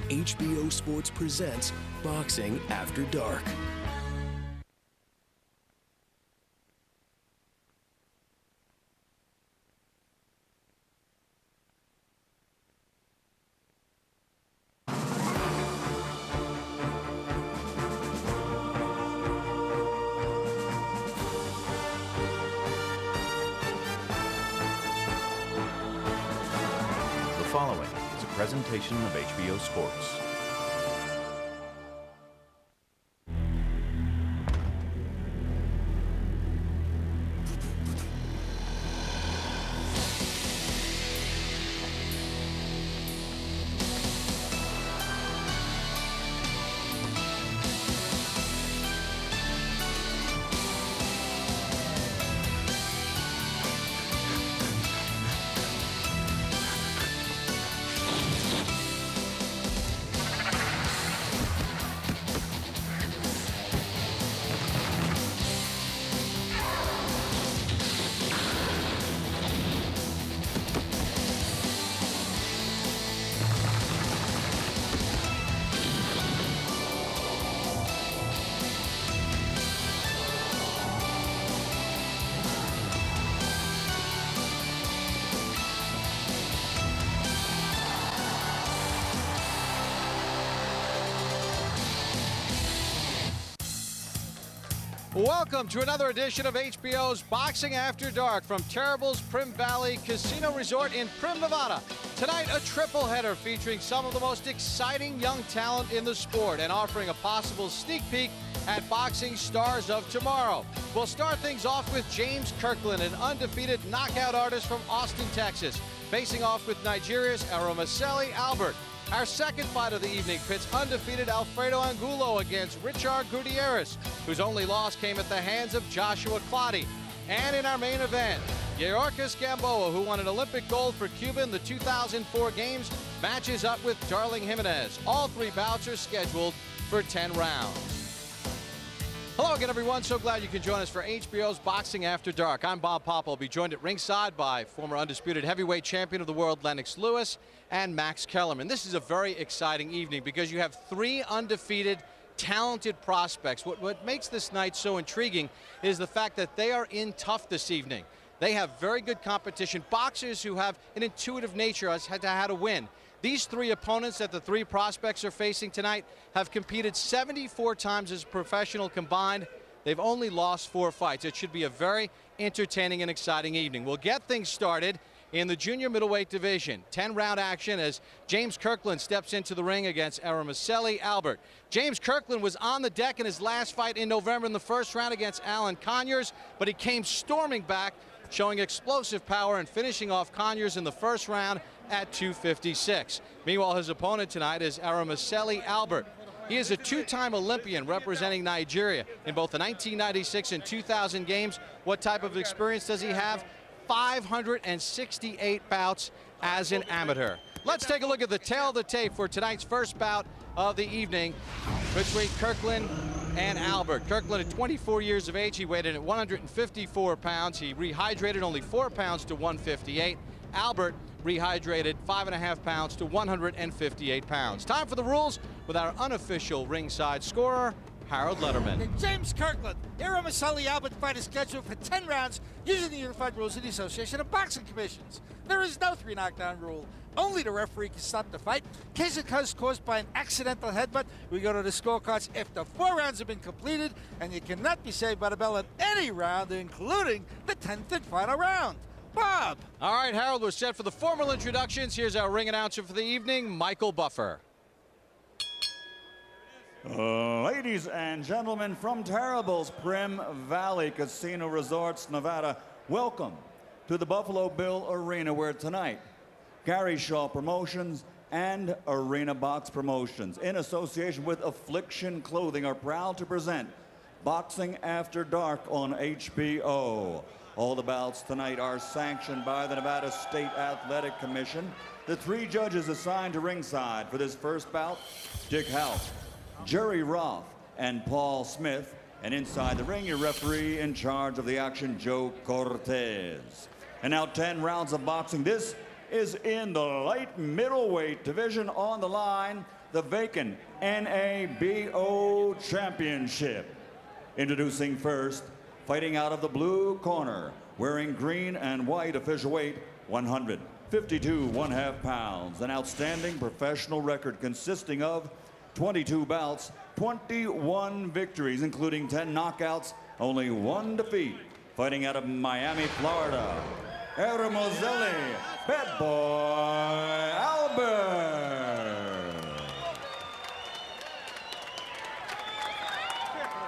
HBO Sports presents Boxing After Dark. The following is a presentation of HBO Sports. Welcome to another edition of HBO's Boxing After Dark from Terrible's Prim Valley Casino Resort in Prim, Nevada. Tonight, a triple header featuring some of the most exciting young talent in the sport and offering a possible sneak peek at boxing stars of tomorrow. We'll start things off with James Kirkland, an undefeated knockout artist from Austin, Texas, facing off with Nigeria's Aramaseli Albert. Our second fight of the evening pits undefeated Alfredo Angulo against Richard Gutierrez, whose only loss came at the hands of Joshua Clottey. And in our main event, Gutierrez Gamboa, who won an Olympic gold for Cuba in the 2004 Games, matches up with Darling Jimenez. All three bouts are scheduled for 10 rounds. Hello again, everyone. So glad you can join us for HBO's Boxing After Dark. I'm Bob Pop. I'll be joined at ringside by former undisputed heavyweight champion of the world, Lennox Lewis, and Max Kellerman. This is a very exciting evening because you have three undefeated, talented prospects. What makes this night so intriguing is the fact that they are in tough this evening. They have very good competition, boxers who have an intuitive nature as to how to win. These three opponents that the three prospects are facing tonight have competed 74 times as a professional combined. They've only lost 4 fights. It should be a very entertaining and exciting evening. We'll get things started in the junior middleweight division. 10-round action as James Kirkland steps into the ring against Aramaseli Albert. James Kirkland was on the deck in his last fight in November in the first round against Alan Conyers, but he came storming back, showing explosive power and finishing off Conyers in the first round at 256. Meanwhile, his opponent tonight is Aramaseli Albert. He is a two-time Olympian representing Nigeria in both the 1996 and 2000 games. What type of experience does he have? 568 bouts as an amateur. Let's take a look at the tail of the tape for tonight's first bout of the evening between Kirkland and Albert. Kirkland at 24 years of age. He weighed in at 154 pounds. He rehydrated only 4 pounds to 158. Albert rehydrated 5.5 pounds to 158 pounds. Time for the rules with our unofficial ringside scorer, Harold Letterman. James Kirkland, Aramaseli Albert fight is scheduled for 10 rounds using the unified rules of the Association of Boxing Commissions. There is no 3 knockdown rule. Only the referee can stop the fight. In case it is caused by an accidental headbutt, we go to the scorecards after 4 rounds have been completed, and you cannot be saved by the bell in any round, including the 10th and final round. Bob. All right, Harold, we're set for the formal introductions. Here's our ring announcer for the evening, Michael Buffer. Ladies and gentlemen from Terrible's Prim Valley Casino Resorts, Nevada, welcome to the Buffalo Bill Arena, where tonight Gary Shaw Promotions and Arena Box Promotions, in association with Affliction Clothing, are proud to present Boxing After Dark on HBO. All the bouts tonight are sanctioned by the Nevada State Athletic Commission. The 3 judges assigned to ringside for this first bout, Dick House, Jerry Roth, and Paul Smith. And inside the ring, your referee in charge of the action, Joe Cortez. And now 10 rounds of boxing. This is in the light middleweight division. On the line, the vacant NABO championship. Introducing first, fighting out of the blue corner, wearing green and white official weight, 152 1/2 pounds. An outstanding professional record consisting of 22 bouts, 21 victories, including 10 knockouts, only 1 defeat. Fighting out of Miami, Florida, Hermoselli, Bad Boy Albert.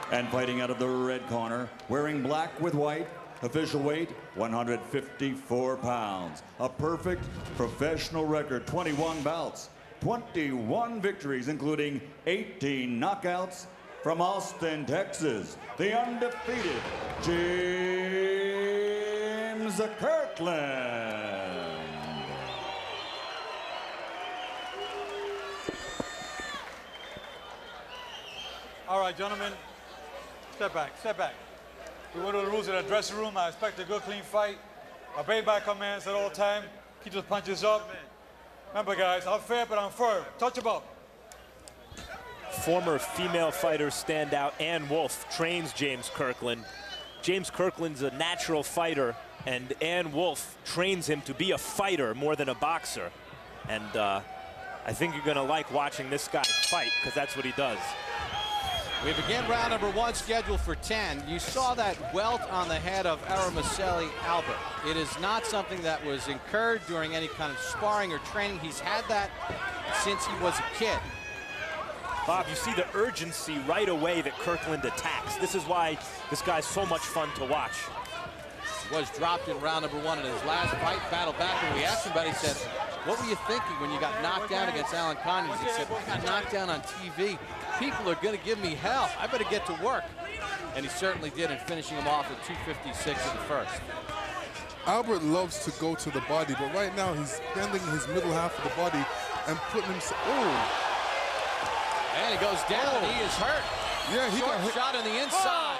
And fighting out of the red corner, wearing black with white, official weight, 154 pounds. A perfect professional record, 21 bouts, 21 victories, including 18 knockouts. From Austin, Texas, the undefeated James Kirkland. All right, gentlemen, step back, step back. We went over the rules of the dressing room. I expect a good, clean fight. Obey my commands at all time. Keep those punches up. Remember, guys, I'm fair, but I'm firm. Touch about. Former female fighter standout Ann Wolfe trains James Kirkland. James Kirkland's a natural fighter, and Ann Wolfe trains him to be a fighter more than a boxer. And I think you're going to like watching this guy fight, because that's what he does. We begin round number 1, scheduled for 10. You saw that welt on the head of Hermoselli Albert. It is not something that was incurred during any kind of sparring or training. He's had that since he was a kid. Bob, you see the urgency right away that Kirkland attacks. This is why this guy's so much fun to watch. He was dropped in round number 1 in his last fight, battled back, and we asked him about it. He said, what were you thinking when you got knocked down against Alan Conyers? He said, I got knocked down on TV. People are going to give me hell. I better get to work. And he certainly did in finishing him off at 256 in the first. Albert loves to go to the body, but right now he's bending his middle half of the body and putting himself, And he goes down, and he is hurt. Yeah, he Short got hit. shot on the inside.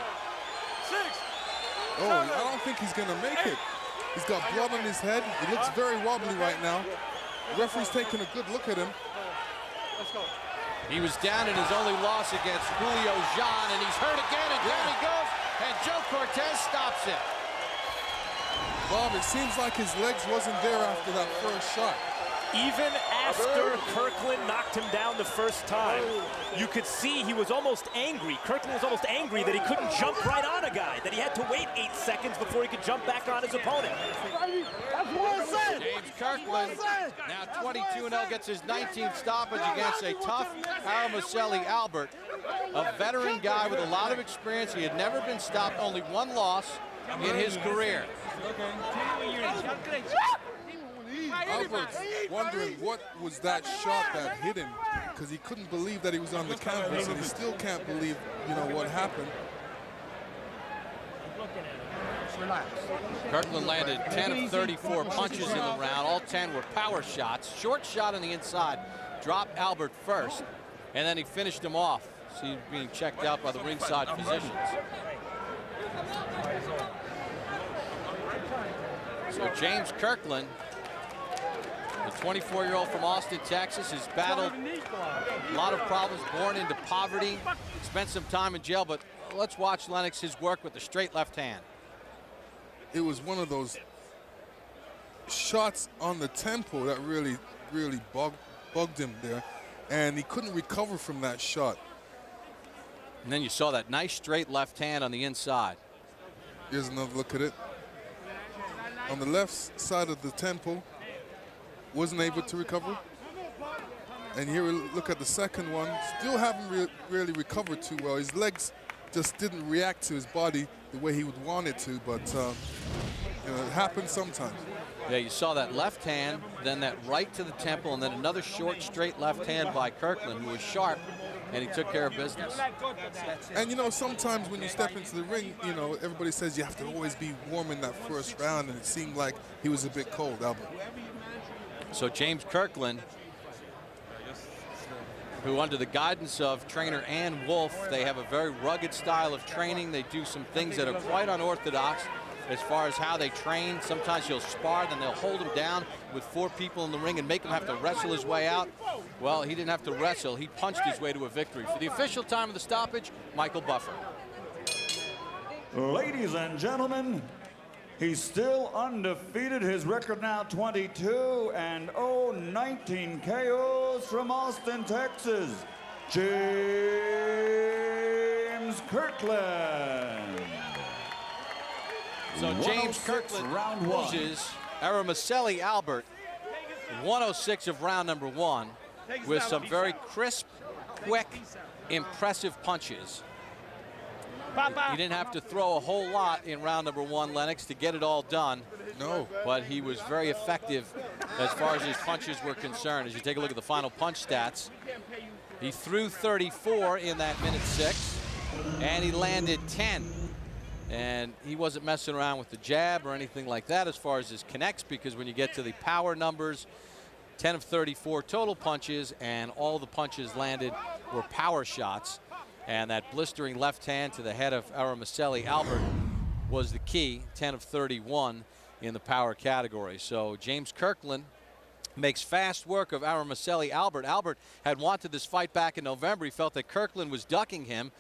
Oh, I don't think he's going to make it. He's got blood on his head. He looks very wobbly right now. The referee's taking a good look at him. Let's go. He was down in his only loss against Julio Jean, and he's hurt again, and down he goes, and Joe Cortez stops it. Bob, it seems like his legs wasn't there after that first shot. Even after Kirkland knocked him down the first time, you could see he was almost angry. Kirkland was almost angry that he couldn't jump right on a guy, that he had to wait 8 seconds before he could jump back on his opponent. James Kirkland, now 22-0, gets his 19th stoppage against a tough Hermoselli Albert, a veteran guy with a lot of experience. He had never been stopped, only 1 loss in his career. Albert's wondering what was that shot that hit him, because he couldn't believe that he was on the canvas, and he still can't believe, you know, what happened. Kirkland landed 10 of 34 punches in the round. All 10 were power shots. Short shot on the inside, dropped Albert first, and then he finished him off. So he's being checked out by the ringside physicians. So James Kirkland, the 24-year-old from Austin, Texas, has battled a lot of problems, born into poverty, spent some time in jail, but let's watch Lennox, his work with the straight left hand. It was one of those shots on the tempo that really bugged him there, and he couldn't recover from that shot. And then you saw that nice straight left hand on the inside. Here's another look at it. On the left side of the tempo, wasn't able to recover. And here we look at the second one, still haven't really recovered too well. His legs just didn't react to his body the way he would want it to, but you know, it happens sometimes. Yeah, you saw that left hand, then that right to the temple, and then another short, straight left hand by Kirkland, who was sharp, and he took care of business. And, you know, sometimes when you step into the ring, you know, everybody says you have to always be warm in that first round, and it seemed like he was a bit cold, Albert. So James Kirkland, who under the guidance of trainer Ann Wolfe, they have a very rugged style of training. They do some things that are quite unorthodox. as far as how they train. Sometimes he'll spar, then they'll hold him down with 4 people in the ring and make him have to wrestle his way out. Well, he didn't have to wrestle. He punched his way to a victory. For the official time of the stoppage, Michael Buffer. Ladies and gentlemen, he's still undefeated. His record now 22-0, 19 KOs from Austin, Texas, James Kirkland. So James Kirkland loses Aramacelli Albert 106 of round number 1 with some very crisp, quick, impressive punches. He didn't have to throw a whole lot in round number 1, Lennox, to get it all done. No. But he was very effective as far as his punches were concerned. As you take a look at the final punch stats, he threw 34 in that minute 6, and he landed 10. And he wasn't messing around with the jab or anything like that as far as his connects, because when you get to the power numbers, 10 of 34 total punches, and all the punches landed were power shots. And that blistering left hand to the head of Aramacelli Albert was the key, 10 of 31 in the power category. So James Kirkland makes fast work of Aramacelli Albert. Albert had wanted this fight back in November. He felt that Kirkland was ducking him.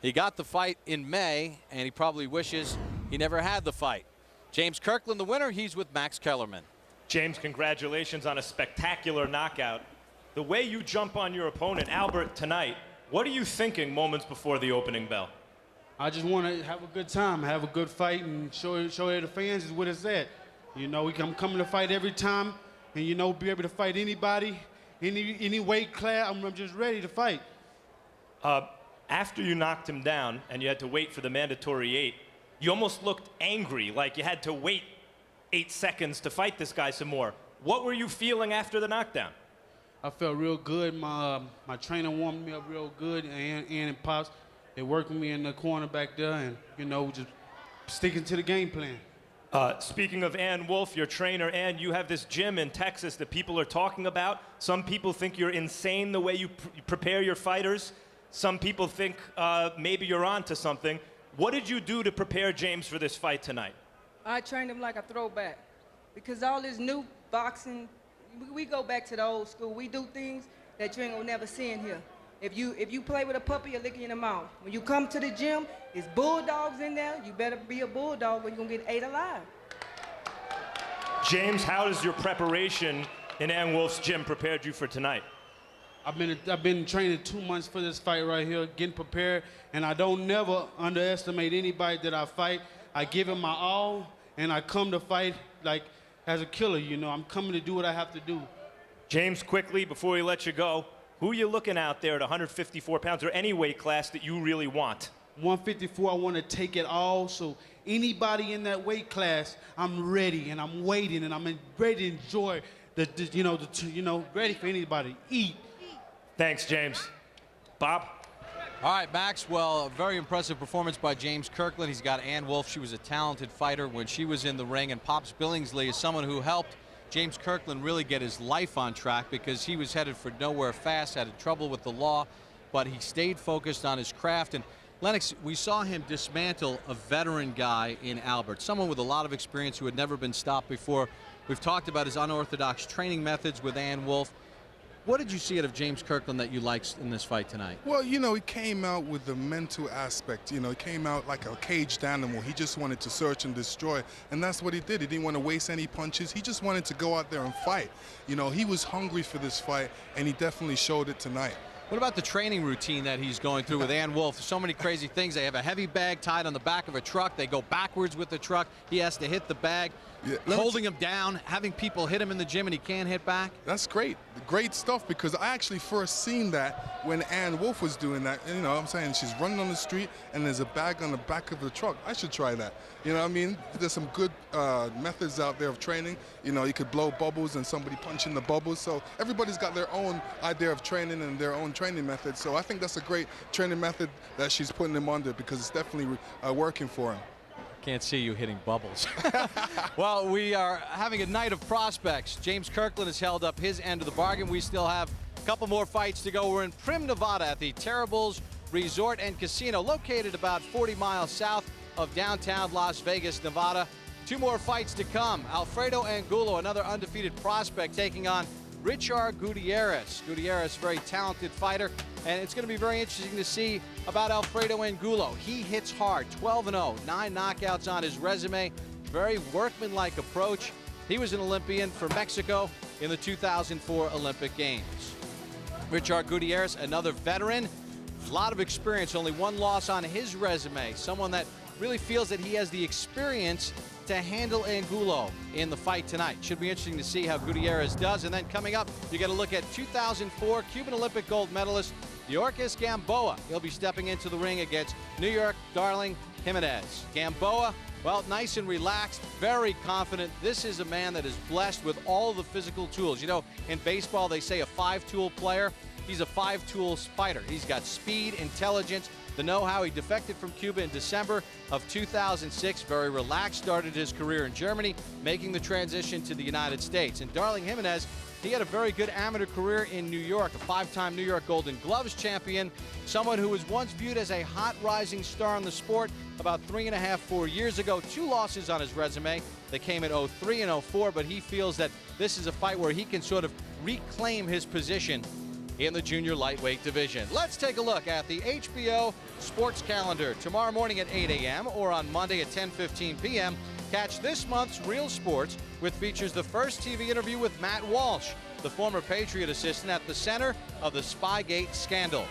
He got the fight in May, and he probably wishes he never had the fight. James Kirkland, the winner. He's with Max Kellerman. James, congratulations on a spectacular knockout. The way you jump on your opponent, Albert, tonight, what are you thinking moments before the opening bell? I just want to have a good time, have a good fight, and show the fans is what it's at. You know, I'm coming to fight every time, and, you know, be able to fight anybody, any weight class. I'm just ready to fight. After you knocked him down and you had to wait for the mandatory 8, you almost looked angry, like you had to wait 8 seconds to fight this guy some more. What were you feeling after the knockdown? I felt real good. My trainer warmed me up real good, and Pops, they worked with me in the corner back there, and, you know, just sticking to the game plan. Speaking of Ann Wolf, your trainer, Ann, you have this gym in Texas that people are talking about. Some people think you're insane the way you prepare your fighters. Some people think maybe you're on to something. What did you do to prepare James for this fight tonight? I trained him like a throwback, because all this new boxing, we go back to the old school. We do things that you ain't gonna never see in here. If you play with a puppy, you'll lick you in the mouth. When you come to the gym, there's bulldogs in there. You better be a bulldog or you're gonna get ate alive. James, how does your preparation in Ann Wolf's gym prepared you for tonight? I've been training 2 months for this fight right here, getting prepared, and I don't never underestimate anybody that I fight. I give it my all, and I come to fight like as a killer, you know. I'm coming to do what I have to do. James, quickly, before we let you go, who are you looking out there at 154 pounds or any weight class that you really want? 154, I want to take it all, so anybody in that weight class, I'm ready, and I'm waiting, and I'm ready to enjoy ready for anybody. Eat. Thanks, James. Bob? All right, Max. Well, a very impressive performance by James Kirkland. He's got Ann Wolf. She was a talented fighter when she was in the ring. And Pops Billingsley is someone who helped James Kirkland really get his life on track, because he was headed for nowhere fast, had trouble with the law, but he stayed focused on his craft. And Lennox, we saw him dismantle a veteran guy in Albert, someone with a lot of experience who had never been stopped before. We've talked about his unorthodox training methods with Ann Wolf. What did you see out of James Kirkland that you liked in this fight tonight? Well, you know, he came out with the mental aspect. You know, he came out like a caged animal. He just wanted to search and destroy, and that's what he did. He didn't want to waste any punches. He just wanted to go out there and fight. You know, he was hungry for this fight, and he definitely showed it tonight. What about the training routine that he's going through with Ann Wolf? So many crazy things. They have a heavy bag tied on the back of a truck. They go backwards with the truck. He has to hit the bag, holding him down, having people hit him in the gym, and he can't hit back. That's great. Great stuff, because I actually first seen that when Ann Wolf was doing that. You know what I'm saying? She's running on the street, and there's a bag on the back of the truck. I should try that. You know what I mean? There's some good methods out there of training. You know, you could blow bubbles and somebody punch in the bubbles. So everybody's got their own idea of training and their own training method. So I think that's a great training method that she's putting him under, because it's definitely working for him. Can't see you hitting bubbles. Well, we are having a night of prospects. James Kirkland has held up his end of the bargain. We still have a couple more fights to go. We're in Primm, Nevada at the Terribles Resort and Casino, located about 40 miles south of downtown Las Vegas, Nevada. 2 more fights to come. Alfredo Angulo, another undefeated prospect, taking on Richard Gutierrez. Gutierrez, very talented fighter, and it's going to be very interesting to see about Alfredo Angulo. He hits hard, 12-0, 9 knockouts on his resume. Very workmanlike approach. He was an Olympian for Mexico in the 2004 Olympic Games. Richard Gutierrez, another veteran, a lot of experience, only 1 loss on his resume. Someone that really feels that he has the experience to handle Angulo in the fight tonight. Should be interesting to see how Gutierrez does. And then coming up, you get a look at 2004 Cuban Olympic gold medalist Yorkis Gamboa. He'll be stepping into the ring against New York darling Jimenez. Gamboa, well, nice and relaxed, very confident. This is a man that is blessed with all the physical tools. You know, in baseball, they say a 5-tool player. He's a 5-tool fighter. He's got speed, intelligence, the know-how. He defected from Cuba in December of 2006. Very relaxed, started his career in Germany, making the transition to the United States. And darling Jimenez, he had a very good amateur career in New York, a 5-time New York Golden Gloves champion, someone who was once viewed as a hot rising star in the sport about 3.5, 4 years ago. 2 losses on his resume. They came in 03 and 04, but he feels that this is a fight where he can sort of reclaim his position in the junior lightweight division. Let's take a look at the HBO sports calendar. Tomorrow morning at 8 a.m. or on Monday at 10:15 p.m. Catch this month's Real Sports, which features the first TV interview with Matt Walsh, the former Patriot assistant at the center of the Spygate scandal.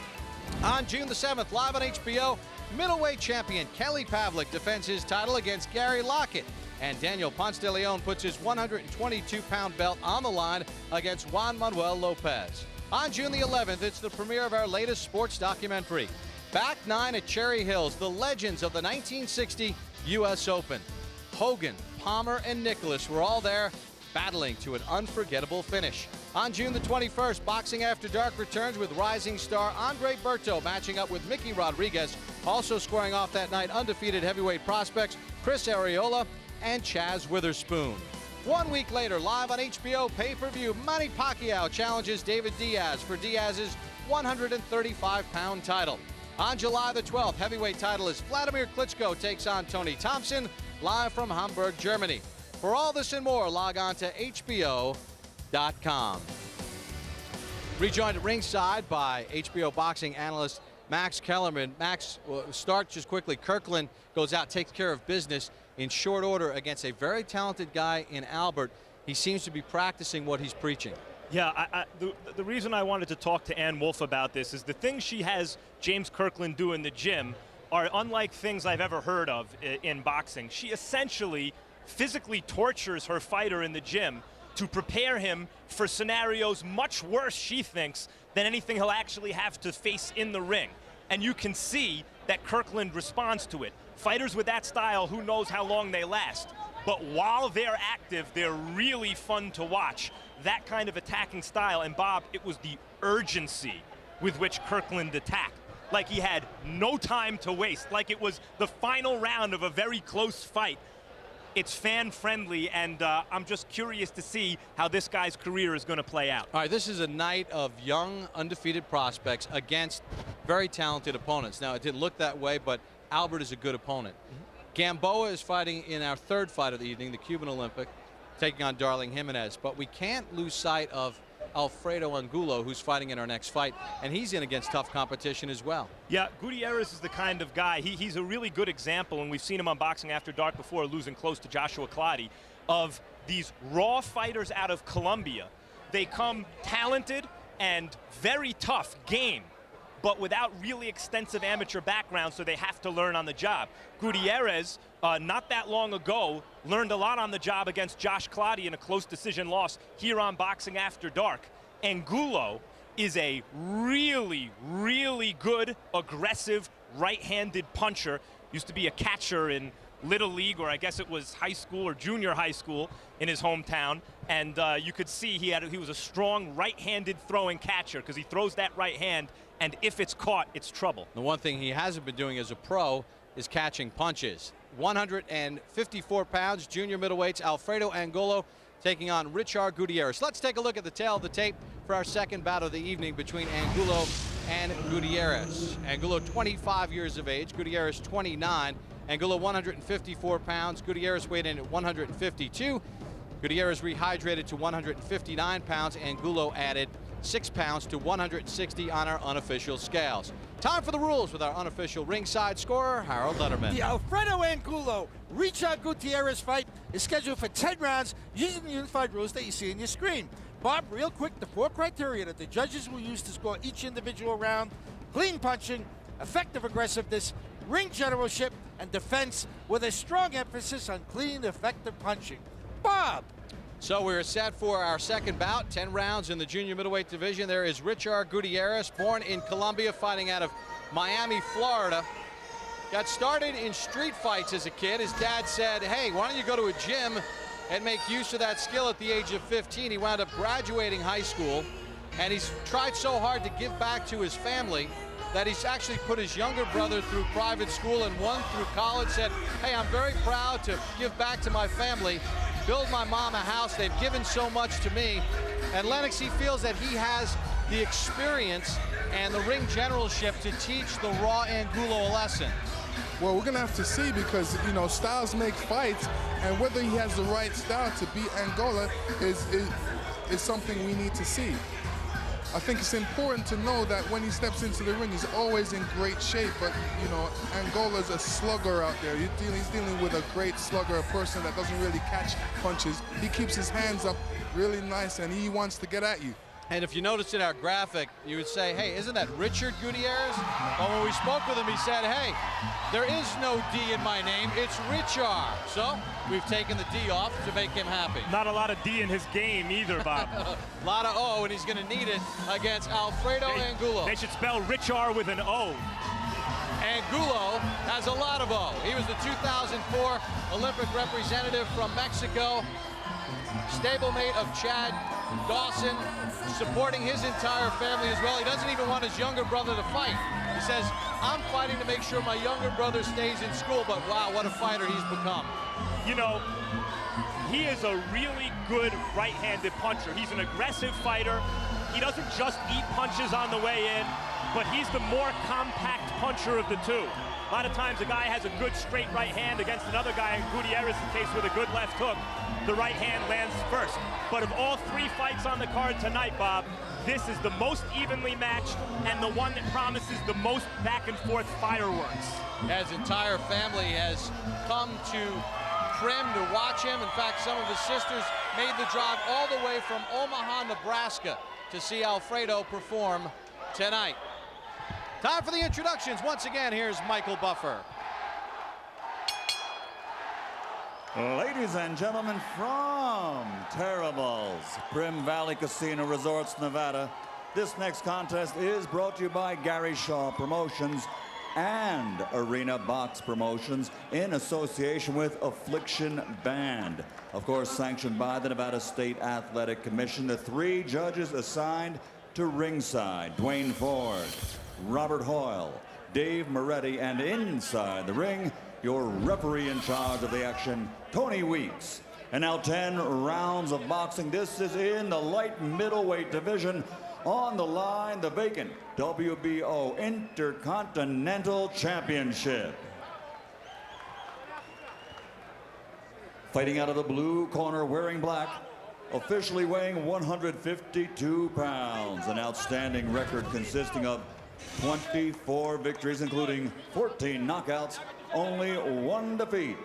On June the 7th, live on HBO, middleweight champion Kelly Pavlik defends his title against Gary Lockett. And Daniel Ponce de Leon puts his 122-pound belt on the line against Juan Manuel Lopez. On June the 11th, it's the premiere of our latest sports documentary. Back 9 at Cherry Hills, the legends of the 1960 U.S. Open. Hogan, Palmer, and Nicholas were all there, battling to an unforgettable finish. On June the 21st, Boxing After Dark returns with rising star Andre Berto matching up with Mickey Rodriguez. Also squaring off that night, undefeated heavyweight prospects Chris Arreola and Chaz Witherspoon. 1 week later, live on HBO pay-per-view, Manny Pacquiao challenges David Diaz for Diaz's 135-pound title. On July the 12th, heavyweight titleist Vladimir Klitschko takes on Tony Thompson, live from Hamburg, Germany. For all this and more, log on to HBO.com. Rejoined at ringside by HBO boxing analyst Max Kellerman. Max, start just quickly. Kirkland goes out, takes care of business in short order against a very talented guy in Albert. He seems to be practicing what he's preaching. Yeah, the reason I wanted to talk to Ann Wolfe about this is the things she has James Kirkland do in the gym are unlike things I've ever heard of in boxing. She essentially physically tortures her fighter in the gym to prepare him for scenarios much worse, she thinks, than anything he'll actually have to face in the ring. And you can see that Kirkland responds to it. Fighters with that style, who knows how long they last. But while they're active, they're really fun to watch. That kind of attacking style. And Bob, it was the urgency with which Kirkland attacked. Like he had no time to waste. Like it was the final round of a very close fight. It's fan-friendly, and I'm just curious to see how this guy's career is going to play out. All right, this is a night of young, undefeated prospects against very talented opponents. Now, it didn't look that way, but Albert is a good opponent. Gamboa is fighting in our 3rd fight of the evening, the Cuban Olympic, taking on darling Jimenez. But we can't lose sight of Alfredo Angulo, who's fighting in our next fight, and he's in against tough competition as well. Yeah, Gutierrez is the kind of guy, he's a really good example, and we've seen him on Boxing After Dark before, losing close to Joshua Clottey, of these raw fighters out of Colombia. They come talented and very tough, game, but without really extensive amateur background, so they have to learn on the job. Gutierrez, not that long ago, learned a lot on the job against Josh Clottey in a close decision loss here on Boxing After Dark. Angulo is a really, really good, aggressive, right-handed puncher. Used to be a catcher in Little League, or I guess it was high school or junior high school in his hometown. And you could see he was a strong right-handed throwing catcher because he throws that right hand, and if it's caught, it's trouble. The one thing he hasn't been doing as a pro is catching punches. 154 pounds, junior middleweights, Alfredo Angulo taking on Richard Gutierrez. Let's take a look at the tail of the tape for our second bout of the evening between Angulo and Gutierrez. Angulo 25 years of age, Gutierrez 29. Angulo 154 pounds. Gutierrez weighed in at 152. Gutierrez rehydrated to 159 pounds. Angulo added 6 pounds to 160 on our unofficial scales. Time for the rules with our unofficial ringside scorer, Harold Letterman. The Alfredo Angulo Richard Gutierrez fight is scheduled for 10 rounds using the unified rules that you see on your screen. Bob, real quick, the 4 criteria that the judges will use to score each individual round: clean punching, effective aggressiveness, ring generalship, and defense, with a strong emphasis on clean, effective punching. Bob. So we're set for our second bout, 10 rounds in the junior middleweight division. There is Richard Gutierrez, born in Colombia, fighting out of Miami, Florida. Got started in street fights as a kid. His dad said, hey, why don't you go to a gym and make use of that skill at the age of 15. He wound up graduating high school, and he's tried so hard to give back to his family that he's actually put his younger brother through private school and one through college. Said, hey, I'm very proud to give back to my family, build my mom a house. They've given so much to me. And Lennox, he feels that he has the experience and the ring generalship to teach the raw Angulo a lesson. Well, we're gonna have to see, because you know, styles make fights, and whether he has the right style to beat Angola is something we need to see. I think it's important to know that when he steps into the ring, he's always in great shape. But you know, Angola's a slugger out there. He's dealing with a great slugger, a person that doesn't really catch punches. He keeps his hands up really nice, and he wants to get at you. And if you noticed in our graphic, you would say, hey, isn't that Richard Gutierrez? Well, when we spoke with him, he said, hey, there is no D in my name, it's Richard. So we've taken the D off to make him happy. Not a lot of D in his game either, Bob. A lot of O, and he's going to need it against Alfredo Angulo. They should spell Richard with an O. Angulo has a lot of O. He was the 2004 Olympic representative from Mexico, stablemate of Chad Dawson, supporting his entire family as well. He doesn't even want his younger brother to fight. He says, I'm fighting to make sure my younger brother stays in school, but wow, what a fighter he's become. You know, he is a really good right-handed puncher. He's an aggressive fighter. He doesn't just eat punches on the way in, but he's the more compact puncher of the two. A lot of times a guy has a good straight right hand against another guy, in Gutierrez's case, with a good left hook. The right hand lands first. But of all 3 fights on the card tonight, Bob, this is the most evenly matched and the one that promises the most back and forth fireworks. His entire family has come to Prim to watch him. In fact, some of his sisters made the drive all the way from Omaha, Nebraska to see Alfredo perform tonight. Time for the introductions. Once again, here's Michael Buffer. Ladies and gentlemen, from Terribles, Prim Valley Casino Resorts, Nevada, this next contest is brought to you by Gary Shaw Promotions and Arena Box Promotions in association with Affliction Band. Of course, sanctioned by the Nevada State Athletic Commission. The 3 judges assigned to ringside: Dwayne Ford, Robert Hoyle, Dave Moretti, and inside the ring, your referee in charge of the action, Tony Weeks. And now 10 rounds of boxing. This is in the light middleweight division. On the line, the vacant WBO Intercontinental Championship. Fighting out of the blue corner, wearing black, officially weighing 152 pounds. An outstanding record consisting of 24 victories, including 14 knockouts, only 1 defeat.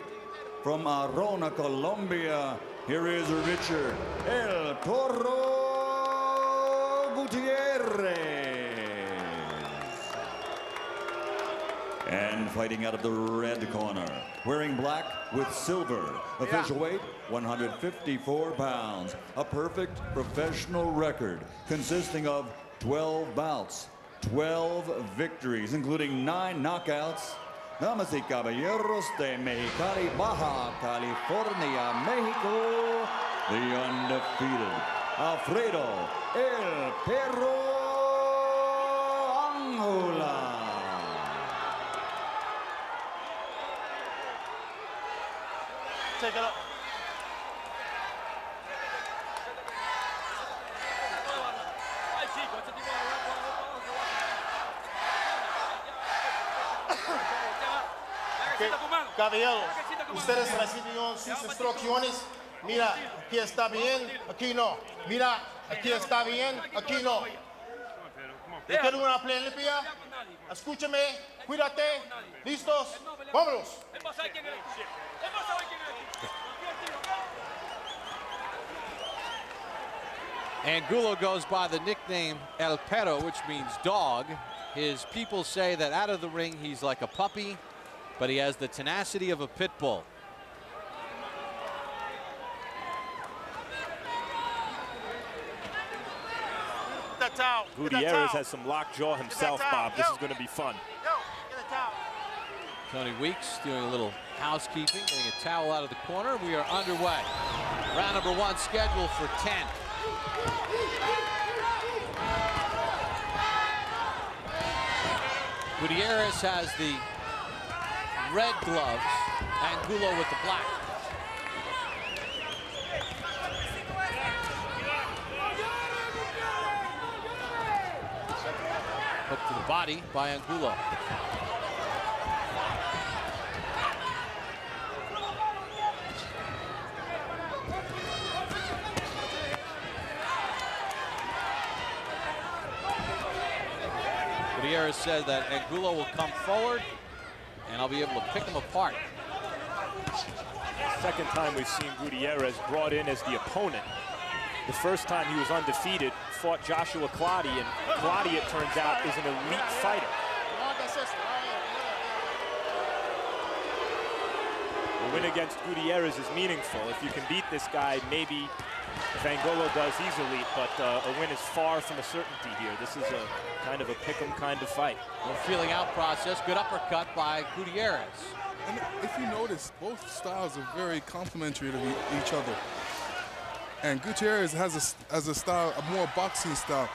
From Arona, Colombia, here is Richard El Toro Gutierrez. And fighting out of the red corner, wearing black with silver, official weight 154 pounds. A perfect professional record consisting of 12 bouts, 12 victories, including 9 knockouts. Damas y caballeros de Mexicali, Baja California, Mexico, the undefeated Alfredo El Perro Angulo. Take it up. Caballero, ustedes recibieron sus instrucciones. Mira, aquí está bien, aquí no. Mira, aquí está bien, aquí no. Yo quiero una play limpia. Escúchame, cuídate. ¿Listos? ¡Vámonos! Angulo goes by the nickname El Perro, which means dog. His people say that out of the ring he's like a puppy, but he has the tenacity of a pit bull. Gutierrez has some lockjaw himself, Bob. This is going to be fun. Tony Weeks doing a little housekeeping, getting a towel out of the corner. We are underway. Round number 1 scheduled for 10. Gutierrez has the red gloves, Angulo with the black. Hook to the body by Angulo. Gutierrez said that Angulo will come forward and I'll be able to pick him apart. Second time we've seen Gutierrez brought in as the opponent. The first time he was undefeated, fought Joshua Clottey, and Clottey, it turns out, is an elite fighter. A win against Gutierrez is meaningful. If you can beat this guy, maybe if Angulo does, he's elite, but a win is far from a certainty here. This is a kind of a pick 'em kind of fight. No feeling out process. Good uppercut by Gutierrez. And if you notice, both styles are very complementary to each other. And Gutierrez has a style, a more boxing style.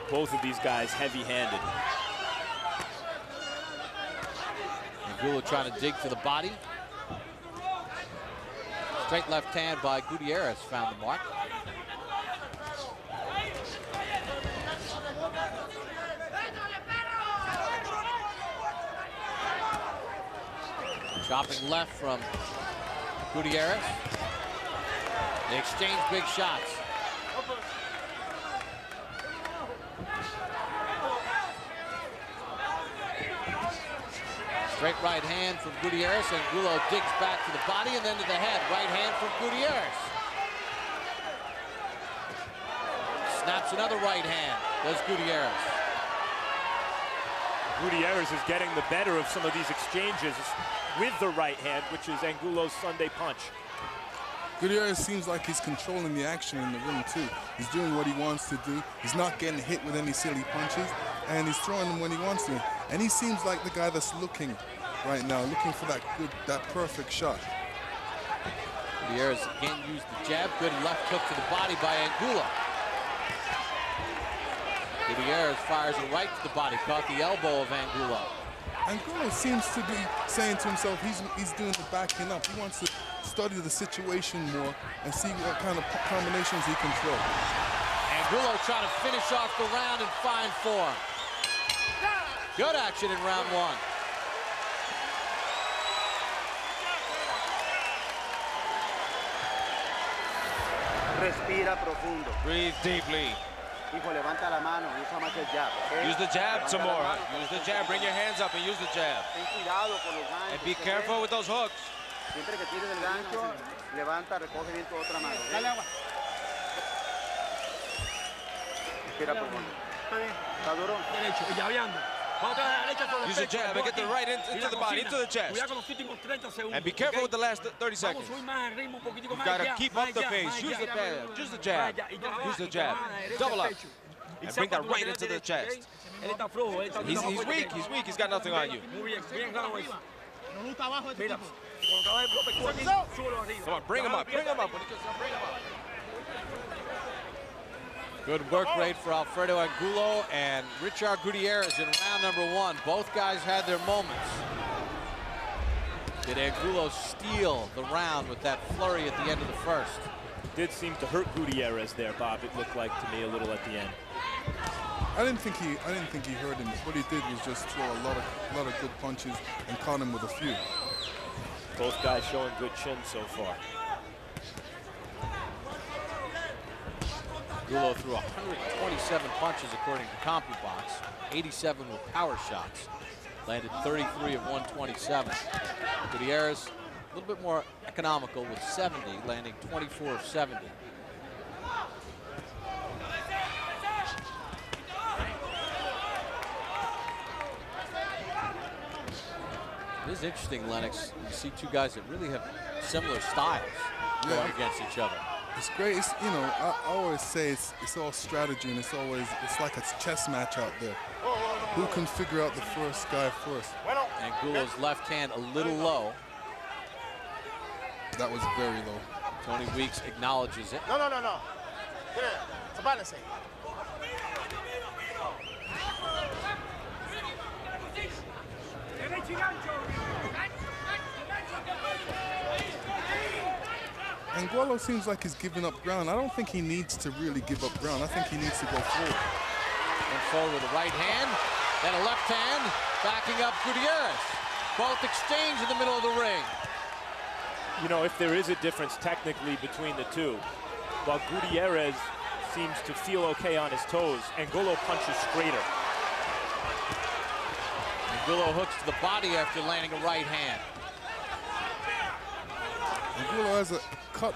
Both of these guys heavy-handed. Angulo trying to dig to the body. Straight left hand by Gutierrez found the mark. Chopping left from Gutierrez. They exchange big shots. Straight right hand from Gutierrez, and Angulo digs back to the body and then to the head. Right hand from Gutierrez. Snaps another right hand, does Gutierrez. Gutierrez is getting the better of some of these exchanges with the right hand, which is Angulo's Sunday punch. Gutierrez seems like he's controlling the action in the ring, too. He's doing what he wants to do. He's not getting hit with any silly punches, and he's throwing them when he wants to. And he seems like the guy that's looking right now, looking for that perfect shot. Gutierrez again used the jab. Good left hook to the body by Angulo. Gutierrez fires a right to the body, caught the elbow of Angulo. Angulo seems to be saying to himself he's doing the backing up. He wants to study the situation more and see what kind of combinations he can throw. Angulo trying to finish off the round in fine form. Good action in round 1. Respira profundo. Breathe deeply. Hijo, levanta la mano, usa más el jab, okay? Use the jab some more. Use the jab. Bring your hands up and use the jab. Ten cuidado con los ganchos. And be careful with those hooks. Siempre que tires el gancho, levanta, recoge bien tu otra mano. Dale agua. Respira profundo. Está duro. Derecho, y llaveando. Use the jab and get the right into the body, into the chest. And be careful with the last 30 seconds. You've got to keep up the pace. Use the jab. Use the jab. Use the jab. Double up. And bring that right into the chest. He's weak. He's weak. He's got nothing on you. Come on, bring him up. Bring him up. When he gets up, bring him up. Good work rate for Alfredo Angulo and Richard Gutierrez in round number 1. Both guys had their moments. Did Angulo steal the round with that flurry at the end of the first? Did seem to hurt Gutierrez there, Bob. It looked like to me a little at the end. I didn't think he hurt him. What he did was just throw a lot of good punches and caught him with a few. Both guys showing good chin so far. Angulo threw 127 punches according to CompuBox. 87 with power shots. Landed 33 of 127. Gutierrez a little bit more economical with 70, landing 24 of 70. It is interesting, Lennox. You see two guys that really have similar styles going against each other. It's great. It's, you know, I always say it's all strategy, and it's like a chess match out there. Who can figure out the first guy first? Angulo's left hand a little low. That was very low. Tony Weeks acknowledges it. No. It's Angulo seems like he's giving up ground. I don't think he needs to really give up ground. I think he needs to go forward. Went forward with a right hand, then a left hand, backing up Gutierrez. Both exchange in the middle of the ring. You know, if there is a difference technically between the two, while Gutierrez seems to feel okay on his toes, Angulo punches straighter. Angulo hooks to the body after landing a right hand. Angulo has a cut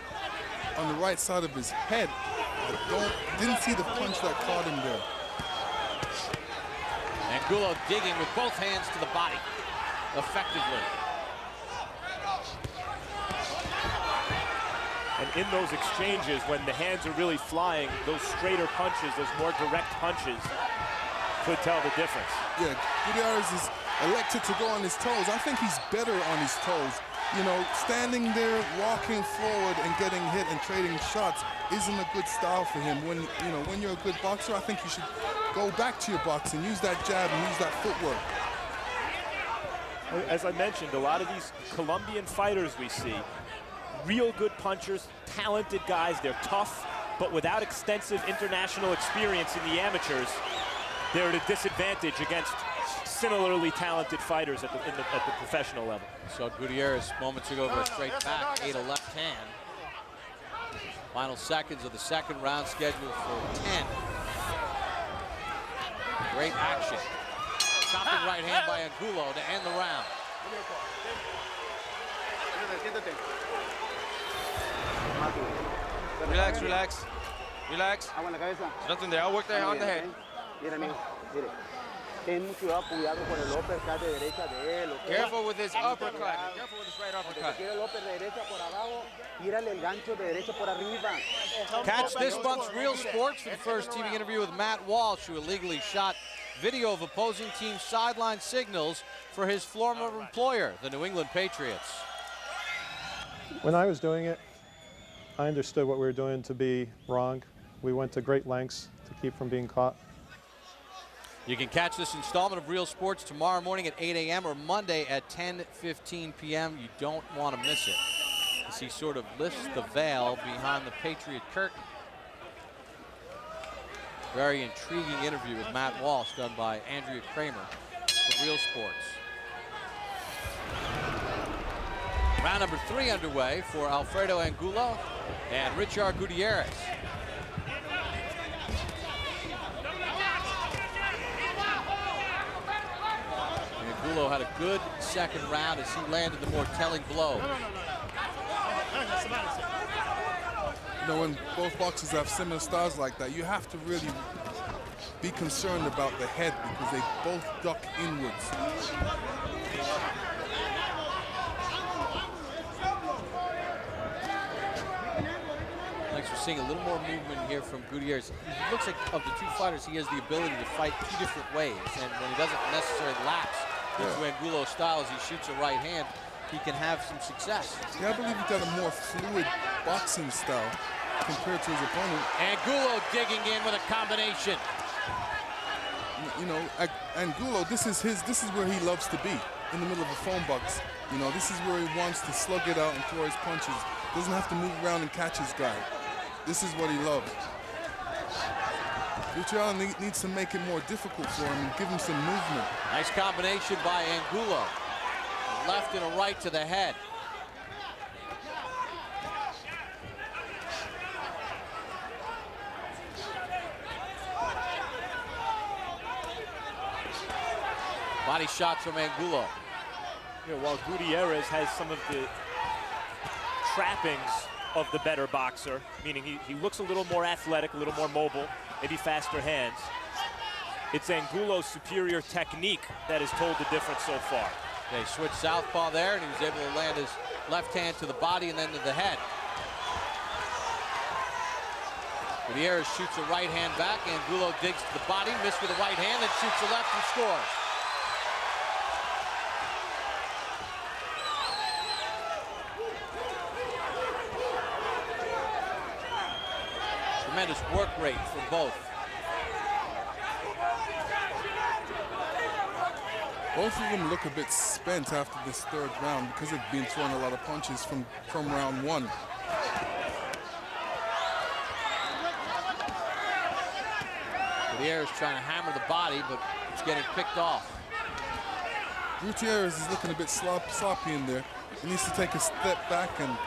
on the right side of his head. Didn't see the punch that caught him there. Angulo digging with both hands to the body, effectively. And in those exchanges, when the hands are really flying, those straighter punches, those more direct punches, could tell the difference. Yeah, Gutierrez is elected to go on his toes. I think he's better on his toes. You know, standing there, walking forward and getting hit and trading shots isn't a good style for him. When, you know, when you're a good boxer, I think you should go back to your boxing, use that jab and use that footwork. As I mentioned, a lot of these Colombian fighters we see, real good punchers, talented guys, they're tough, but without extensive international experience in the amateurs, they're at a disadvantage against similarly talented fighters at the professional level. So Gutierrez moments ago over a straight back, ate a left hand. Final seconds of the second round scheduled for 10. Great action. Chopping right hand by Angulo to end the round. Relax, relax, relax. There's nothing there. I'll work there on the head. Careful with his uppercut. Careful with his right uppercut. Catch this month's Real Sports for the first TV interview with Matt Walsh, who illegally shot video of opposing team sideline signals for his former employer, the New England Patriots. When I was doing it, I understood what we were doing to be wrong. We went to great lengths to keep from being caught. You can catch this installment of Real Sports tomorrow morning at 8 a.m. or Monday at 10:15 p.m. You don't want to miss it, as he sort of lifts the veil behind the Patriot Kirkland. Very intriguing interview with Matt Walsh done by Andrea Kramer for Real Sports. Round number 3 underway for Alfredo Angulo and Richard Gutierrez. Angulo had a good second round as he landed the more telling blow. You know, when both boxers have similar styles like that, you have to really be concerned about the head because they both duck inwards. Thanks for seeing a little more movement here from Gutierrez. It looks like of the two fighters, he has the ability to fight 2 different ways, and when he doesn't necessarily lapse into Angulo's style as he shoots a right hand, he can have some success. Yeah, I believe he's got a more fluid boxing style compared to his opponent. Angulo digging in with a combination. You know, Angulo, this is where he loves to be, in the middle of a phone box. You know, this is where he wants to slug it out and throw his punches. Doesn't have to move around and catch his guy. This is what he loves. Gutierrez needs to make it more difficult for him and give him some movement. Nice combination by Angulo. A left and a right to the head. Body shots from Angulo. You know, while Gutierrez has some of the trappings of the better boxer, meaning he looks a little more athletic, a little more mobile, maybe faster hands. It's Angulo's superior technique that has told the difference so far. They switched southpaw there, and he was able to land his left hand to the body and then to the head. Gutierrez shoots a right hand back. Angulo digs to the body, missed with a right hand, then shoots a left and scores. Tremendous work rate for both. Both of them look a bit spent after this third round because they've been throwing a lot of punches from round one. Gutierrez trying to hammer the body, but it's getting picked off. Gutierrez is looking a bit sloppy in there. He needs to take a step back and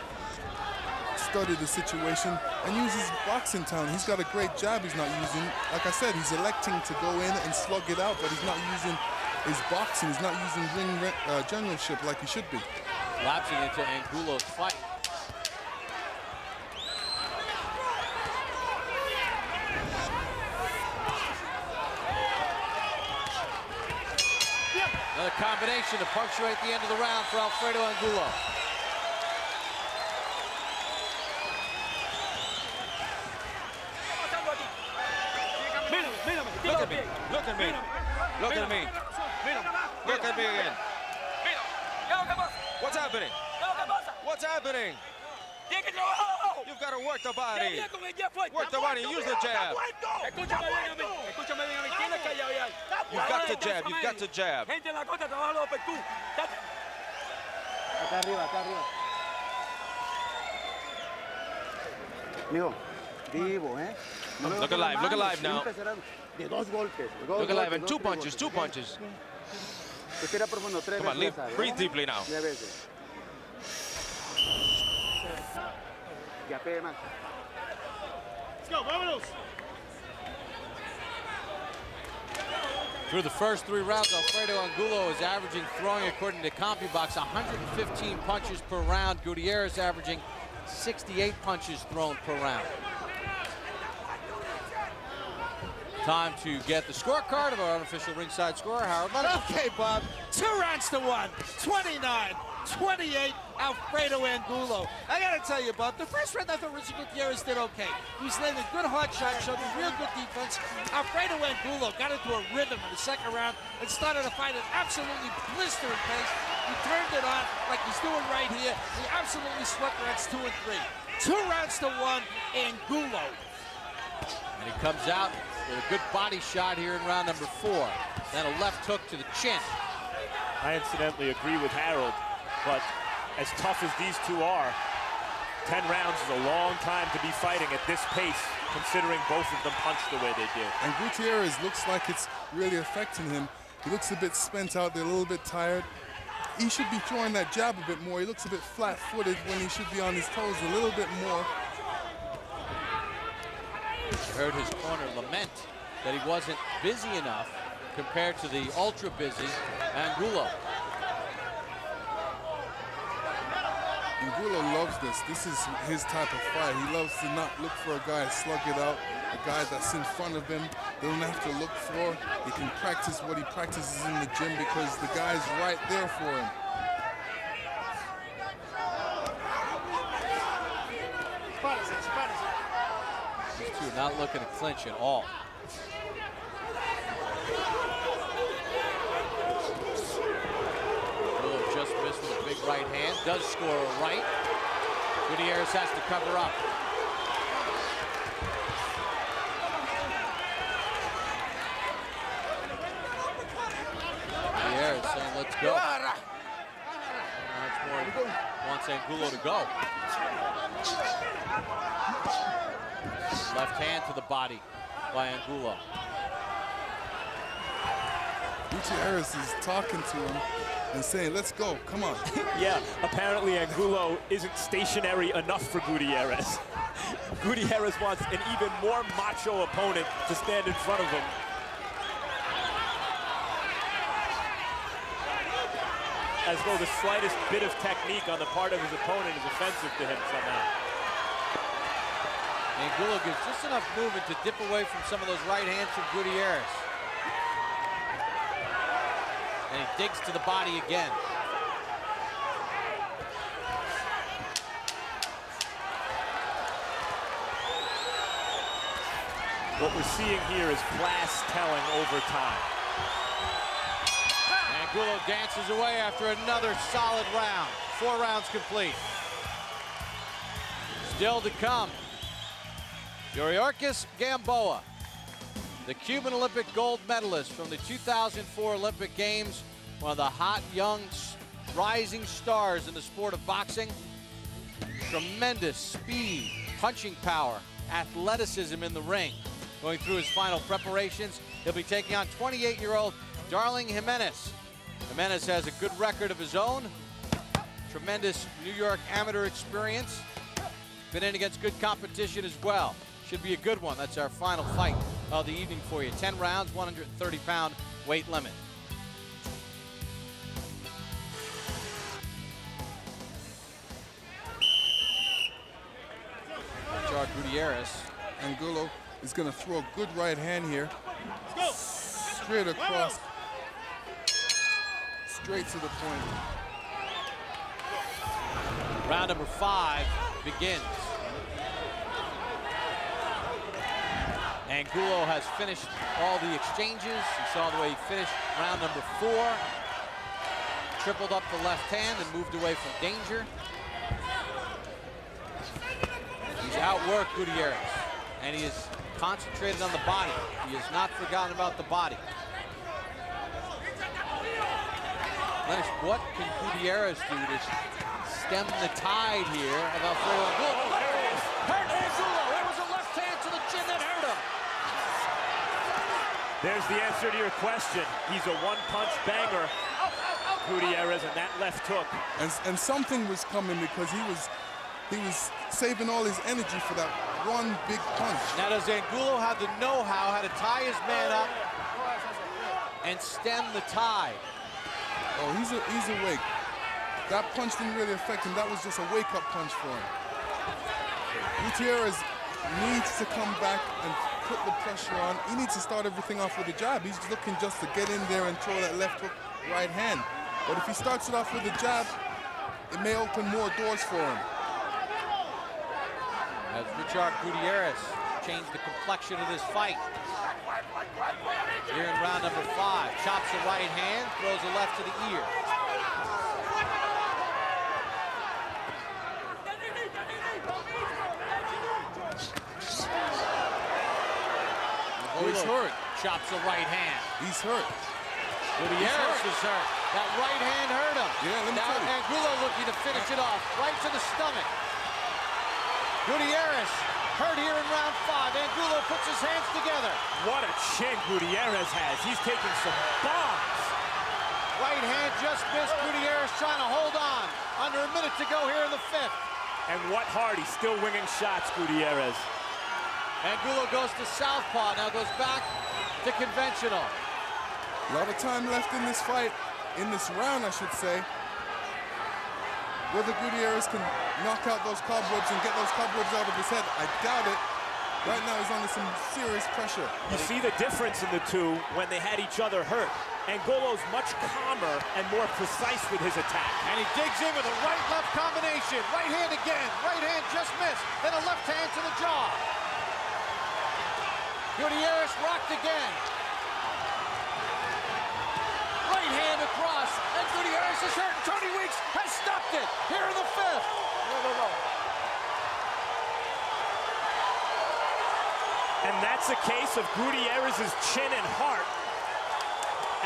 study the situation and use his boxing talent. He's got a great jab he's not using. Like I said, he's electing to go in and slug it out, but he's not using his boxing. He's not using ring generalship like he should be. Lapsing into Angulo's fight. Another combination to punctuate the end of the round for Alfredo Angulo. Look at me. Look at me. Look at me. Look at me again. What's happening? What's happening? You've got to work the body. Work the body. Use the jab. You've got to jab. You've got to jab. Look alive. Look alive now. Look alive. And two punches. Two punches. Come on, breathe deeply now. Through the first 3 rounds, Alfredo Angulo is averaging, throwing according to CompuBox, 115 punches per round. Gutierrez averaging 68 punches thrown per round. Time to get the scorecard of our unofficial ringside scorer, Howard Leonard. Okay, Bob. 2 rounds to 1. 29-28, Alfredo Angulo. I gotta tell you, Bob, the first round I thought Richard Gutierrez did okay. He was landing good hard shots, showed real good defense. Alfredo Angulo got into a rhythm in the second round and started a fight at absolutely blistering pace. He turned it on like he's doing right here. He absolutely swept rounds 2 and 3. 2 rounds to 1, Angulo. And he comes out with a good body shot here in round number 4. Then a left hook to the chin. I incidentally agree with Harold, but as tough as these two are, 10 rounds is a long time to be fighting at this pace, considering both of them punch the way they did. And Gutierrez looks like it's really affecting him. He looks a bit spent out there, a little bit tired. He should be throwing that jab a bit more. He looks a bit flat-footed when he should be on his toes a little bit more. You heard his corner lament that he wasn't busy enough compared to the ultra-busy Angulo. Angulo loves this. This is his type of fight. He loves to not look for a guy to slug it out, a guy that's in front of him. They don't have to look for. He can practice what he practices in the gym because the guy's right there for him. These two are not looking to clinch at all. Just missed with a big right hand, does score a right. Gutierrez has to cover up. Gutierrez saying, let's go. That's more, wants Angulo to go. Left hand to the body. by Angulo. Gutierrez is talking to him and saying, let's go, come on. Yeah, apparently Angulo isn't stationary enough for Gutierrez. Gutierrez wants an even more macho opponent to stand in front of him. As though the slightest bit of technique on the part of his opponent is offensive to him somehow. Angulo gives just enough movement to dip away from some of those right hands from Gutierrez. And he digs to the body again. What we're seeing here is class telling over time. Angulo dances away after another solid round. 4 rounds complete. Still to come, Yuriorkis Gamboa, the Cuban Olympic gold medalist from the 2004 Olympic Games, one of the hot, young, rising stars in the sport of boxing. Tremendous speed, punching power, athleticism in the ring. Going through his final preparations, he'll be taking on 28-year-old Darling Jimenez. Jimenez has a good record of his own, tremendous New York amateur experience. Been in against good competition as well. Should be a good one. That's our final fight of the evening for you. 10 rounds, 130-pound weight limit. Gutierrez. Angulo is going to throw a good right hand here. Straight across. Straight to the point. Round number 5 begins. Angulo has finished all the exchanges. You saw the way he finished round number 4. Tripled up the left hand and moved away from danger. He's outworked Gutierrez, and he is concentrated on the body. He has not forgotten about the body. Lennox, what can Gutierrez do to stem the tide here of Alfredo Angulo? Hurt Angulo! There was a left hand to the chin that hurt him. There's the answer to your question. He's a one-punch banger, Gutierrez, and that left hook. And something was coming because he was saving all his energy for that one big punch. Now does Angulo have the know-how how to tie his man up and stem the tide? Oh, he's awake. That punch didn't really affect him. That was just a wake-up punch for him. Gutierrez needs to come back and put the pressure on. He needs to start everything off with a jab. He's looking just to get in there and throw that left hook right hand. But if he starts it off with a jab, it may open more doors for him. As Richard Gutierrez changed the complexion of this fight. Here in round number 5, chops the right hand, throws the left to the ear. Oh, he's hurt. Chops the right hand. He's hurt. Gutierrez is hurt. That right hand hurt him. Yeah, let me now tell you. Angulo looking to finish it off, right to the stomach. Gutierrez hurt here in round 5. Angulo puts his hands together. What a chin Gutierrez has. He's taking some bombs. Right hand just missed. Gutierrez trying to hold on. Under a minute to go here in the 5th. And what heart, he's still winging shots, Gutierrez. Angulo goes to southpaw, now goes back to conventional. A lot of time left in this fight, in this round, I should say. Whether Gutierrez can knock out those cobwebs and get those cobwebs out of his head, I doubt it. Right now, he's under some serious pressure. You see the difference in the two when they had each other hurt. Angulo's much calmer and more precise with his attack. And he digs in with a right-left combination. Right hand again. Right hand just missed. Then a left hand to the jaw. Gutierrez rocked again. Right hand across. And Gutierrez is hurt. Tony Weeks has stopped it here in the 5th. And that's a case of Gutierrez's chin and heart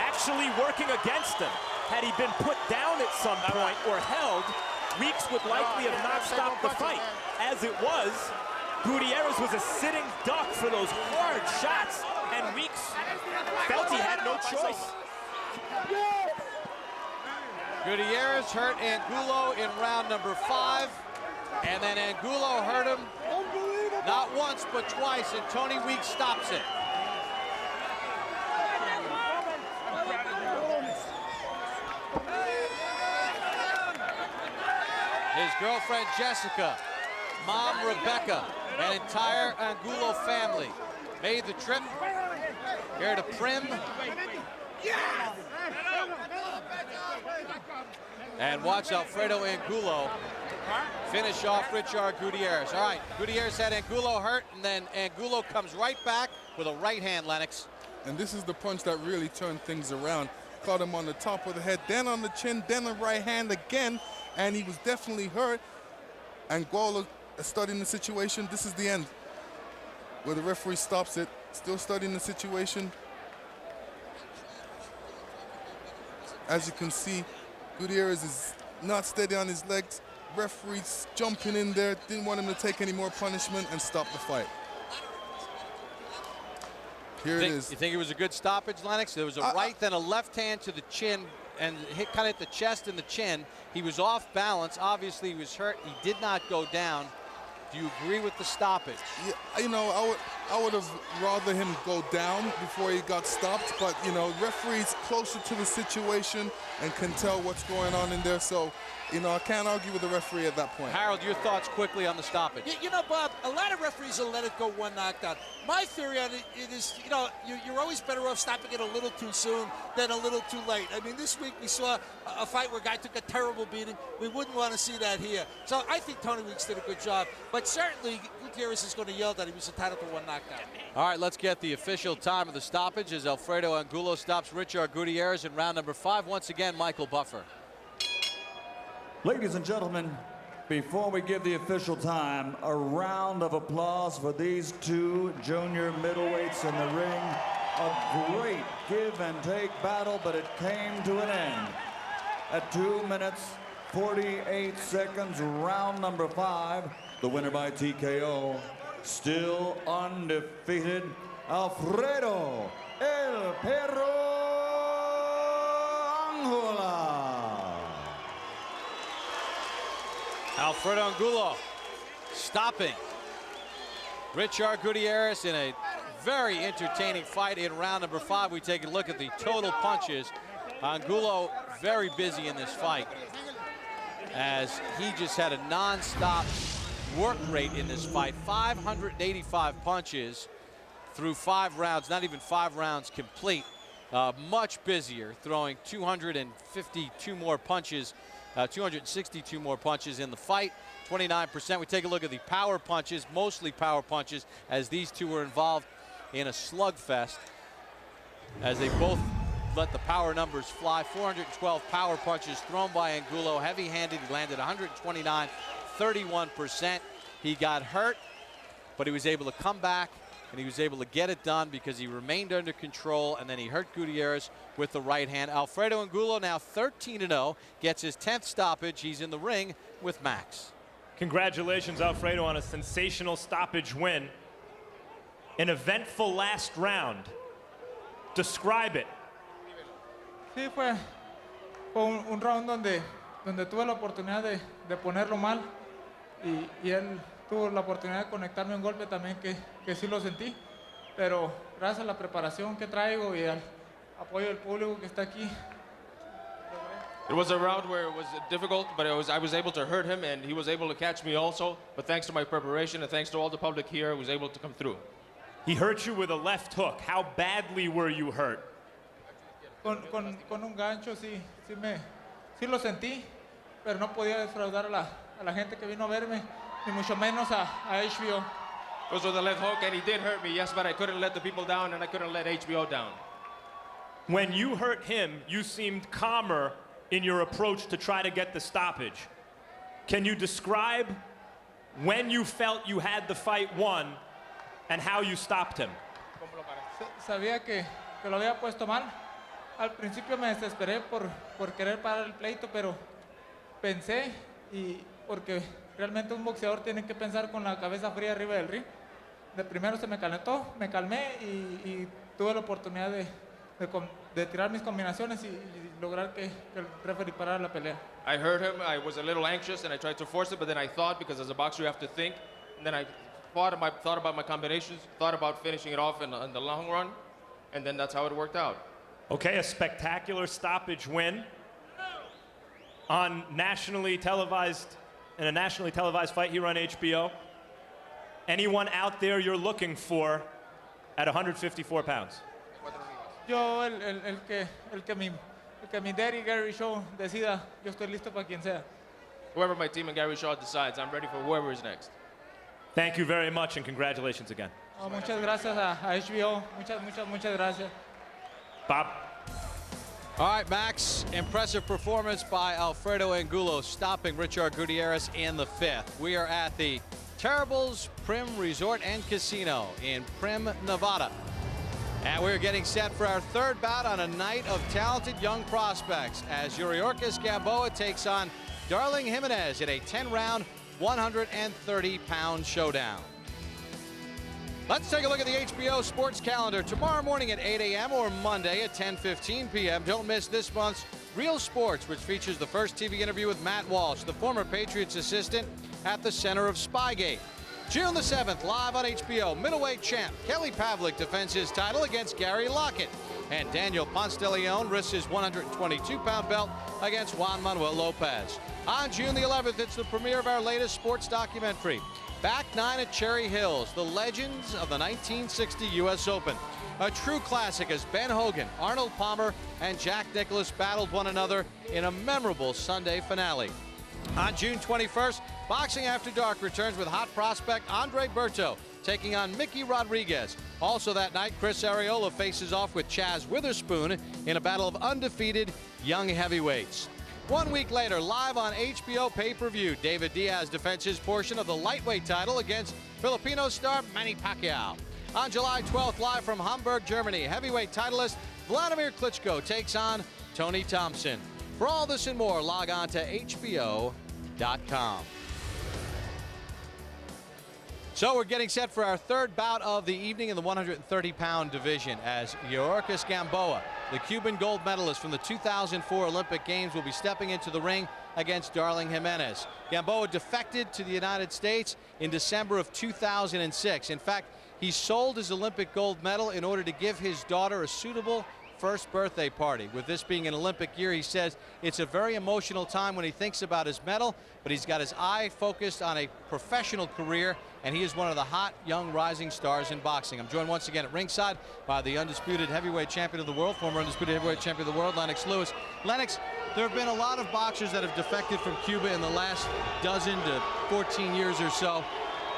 actually working against him. Had he been put down at some point or held, Weeks would likely have not stopped the fight. As it was, Gutierrez was a sitting duck for those hard shots, and Weeks felt he had no choice. Gutierrez hurt Angulo in round number 5, and then Angulo hurt him not once but twice, and Tony Weeks stops it. His girlfriend Jessica, mom Rebecca, and entire Angulo family made the trip here to Prim. And watch Alfredo Angulo finish off Richard Gutierrez. All right, Gutierrez had Angulo hurt, and then Angulo comes right back with a right hand, Lennox. And this is the punch that really turned things around. Caught him on the top of the head, then on the chin, then the right hand again, and he was definitely hurt. Angulo studying the situation. This is the end where the referee stops it. Still studying the situation. As you can see, Gutierrez is not steady on his legs. Referee's jumping in there, didn't want him to take any more punishment and stop the fight. Here it is. You think it was a good stoppage, Lennox? There was a right, then a left hand to the chin, and kind of hit the chest and the chin. He was off balance. Obviously, he was hurt. He did not go down. Do you agree with the stoppage? Yeah, you know, I would have rather him go down before he got stopped, but you know, referee's closer to the situation and can tell what's going on in there, so you know, I can't argue with the referee at that point. Harold, your thoughts quickly on the stoppage. You know, Bob, a lot of referees will let it go one knockdown. My theory on it is, you know, you're always better off stopping it a little too soon than a little too late. I mean, this week we saw a fight where a guy took a terrible beating. We wouldn't want to see that here. So I think Tony Weeks did a good job. But certainly, Gutierrez is going to yell that he was entitled to one knockdown. All right, let's get the official time of the stoppage as Alfredo Angulo stops Richard Gutierrez in round number 5. Once again, Michael Buffer. Ladies and gentlemen, before we give the official time, a round of applause for these two junior middleweights in the ring. A great give and take battle, but it came to an end. At 2 minutes, 48 seconds, round number 5, the winner by TKO, still undefeated, Alfredo El Perro Angulo. Alfredo Angulo stopping Richard Gutierrez in a very entertaining fight in round number 5. We take a look at the total punches. Angulo very busy in this fight as he just had a non-stop work rate in this fight. 585 punches through 5 rounds, not even 5 rounds complete. Much busier, throwing 252 more punches, 262 more punches in the fight, 29%. We take a look at the power punches, mostly power punches, as these two were involved in a slugfest as they both let the power numbers fly. 412 power punches thrown by Angulo, heavy-handed. He landed 129, 31%. He got hurt, but he was able to come back and he was able to get it done because he remained under control, and then he hurt Gutierrez with the right hand. Alfredo Angulo now 13-0, gets his 10th stoppage. He's in the ring with Max. Congratulations, Alfredo, on a sensational stoppage win. An eventful last round. Describe it. Sí, fue un round donde tuve la oportunidad de ponerlo mal y él tuvo la oportunidad de conectarme un golpe también que sí lo sentí, pero gracias a la preparación que traigo y al apoyo del público que está aquí. It was a round where it was difficult, but I was able to hurt him, and he was able to catch me also. But thanks to my preparation and thanks to all the public here, I was able to come through. He hurt you with a left hook. How badly were you hurt? Con un gancho sí lo sentí, pero no podía defraudar a la gente que vino a verme, ni mucho menos a HBO. It was with a left hook, and he did hurt me, yes, but I couldn't let the people down, and I couldn't let HBO down. When you hurt him, you seemed calmer in your approach to try to get the stoppage. Can you describe when you felt you had the fight won and how you stopped him? Sabía que lo había puesto mal. Al principio me desesperé por querer parar el pleito, pero pensé y porque realmente un boxeador tiene que pensar con la cabeza fría arriba del ring. De primero se me calentó, me calmé y tuve la oportunidad de tirar mis combinaciones y lograr que el referee parara la pelea. I heard him. I was a little anxious, and I tried to force it, but then I thought, because as a boxer you have to think, and then I thought about my combinations, thought about finishing it off in the long run, and then that's how it worked out. Okay, a spectacular stoppage win on nationally televised, in a nationally televised fight here on HBO. Anyone out there you're looking for at 154 pounds? Yo, el que mi daddy Gary Shaw decida, yo estoy listo para quien sea. Whoever my team and Gary Shaw decides, I'm ready for whoever is next. Thank you very much, and congratulations again. Oh, muchas gracias a HBO. Muchas gracias. Bob. All right, Max, impressive performance by Alfredo Angulo, stopping Richard Gutierrez in the 5th. We are at the Terrible's Prim Resort and Casino in Prim, Nevada. And we're getting set for our 3rd bout on a night of talented young prospects as Yuriorkis Gamboa takes on Darling Jimenez in a 10-round, 130-pound showdown. Let's take a look at the HBO sports calendar. Tomorrow morning at 8 a.m. or Monday at 10:15 p.m. Don't miss this month's Real Sports, which features the first TV interview with Matt Walsh, the former Patriots assistant at the center of Spygate. June the 7th, live on HBO, middleweight champ Kelly Pavlik defends his title against Gary Lockett. And Daniel Ponce de Leon risks his 122-pound belt against Juan Manuel Lopez. On June the 11th, it's the premiere of our latest sports documentary, Back 9 at Cherry Hills, the legends of the 1960 U.S. Open. A true classic as Ben Hogan, Arnold Palmer, and Jack Nicklaus battled one another in a memorable Sunday finale. On June 21st, Boxing After Dark returns with hot prospect Andre Berto taking on Mickey Rodriguez. Also that night, Chris Arreola faces off with Chaz Witherspoon in a battle of undefeated young heavyweights. 1 week later, live on HBO pay-per-view, David Diaz defends his portion of the lightweight title against Filipino star Manny Pacquiao. On July 12th, live from Hamburg, Germany, heavyweight titleist Vladimir Klitschko takes on Tony Thompson. For all this and more, log on to HBO.com. So we're getting set for our 3rd bout of the evening in the 130-pound division as Yuriorkis Gamboa, the Cuban gold medalist from the 2004 Olympic Games, will be stepping into the ring against Darling Jimenez. Gamboa defected to the United States in December of 2006. In fact, he sold his Olympic gold medal in order to give his daughter a suitable first birthday party. With this being an Olympic year, he says it's a very emotional time when he thinks about his medal, but he's got his eye focused on a professional career, and he is one of the hot young rising stars in boxing. I'm joined once again at ringside by the undisputed heavyweight champion of the world, former undisputed heavyweight champion of the world, Lennox Lewis. Lennox, there have been a lot of boxers that have defected from Cuba in the last 12 to 14 years or so.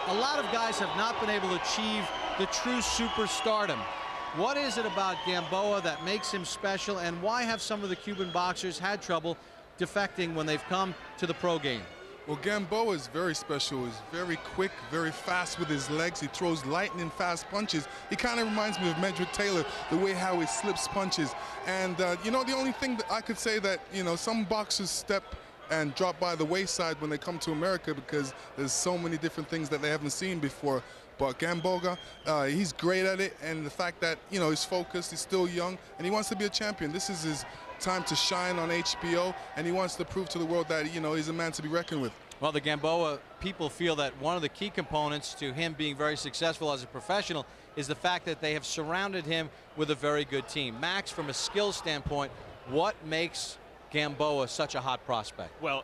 A lot of guys have not been able to achieve the true superstardom. What is it about Gamboa that makes him special, and why have some of the Cuban boxers had trouble defecting when they've come to the pro game? Well, Gamboa is very special. He's very quick, very fast with his legs. He throws lightning fast punches. He kind of reminds me of Medrick Taylor, the way how he slips punches. And, you know, the only thing that I could say that, you know, some boxers step and drop by the wayside when they come to America because there's so many different things that they haven't seen before. But Gamboa, he's great at it, and the fact that, you know, he's focused, he's still young, and he wants to be a champion. This is his time to shine on HBO, and he wants to prove to the world that, you know, he's a man to be reckoned with. Well, the Gamboa people feel that one of the key components to him being very successful as a professional is the fact that they have surrounded him with a very good team. Max, from a skill standpoint, what makes Gamboa such a hot prospect? Well,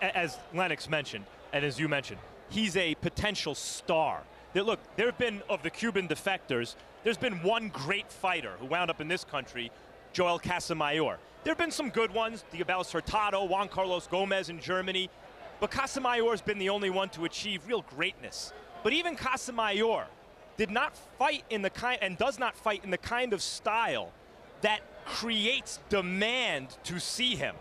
as Lennox mentioned, and as you mentioned, he's a potential star. Look, there have been, of the Cuban defectors, there's been one great fighter who wound up in this country, Joel Casamayor. There have been some good ones, Diabelos Hurtado, Juan Carlos Gomez in Germany, but Casamayor's been the only one to achieve real greatness. But even Casamayor did not fight in the kind, and does not fight in the kind of style that creates demand to see him.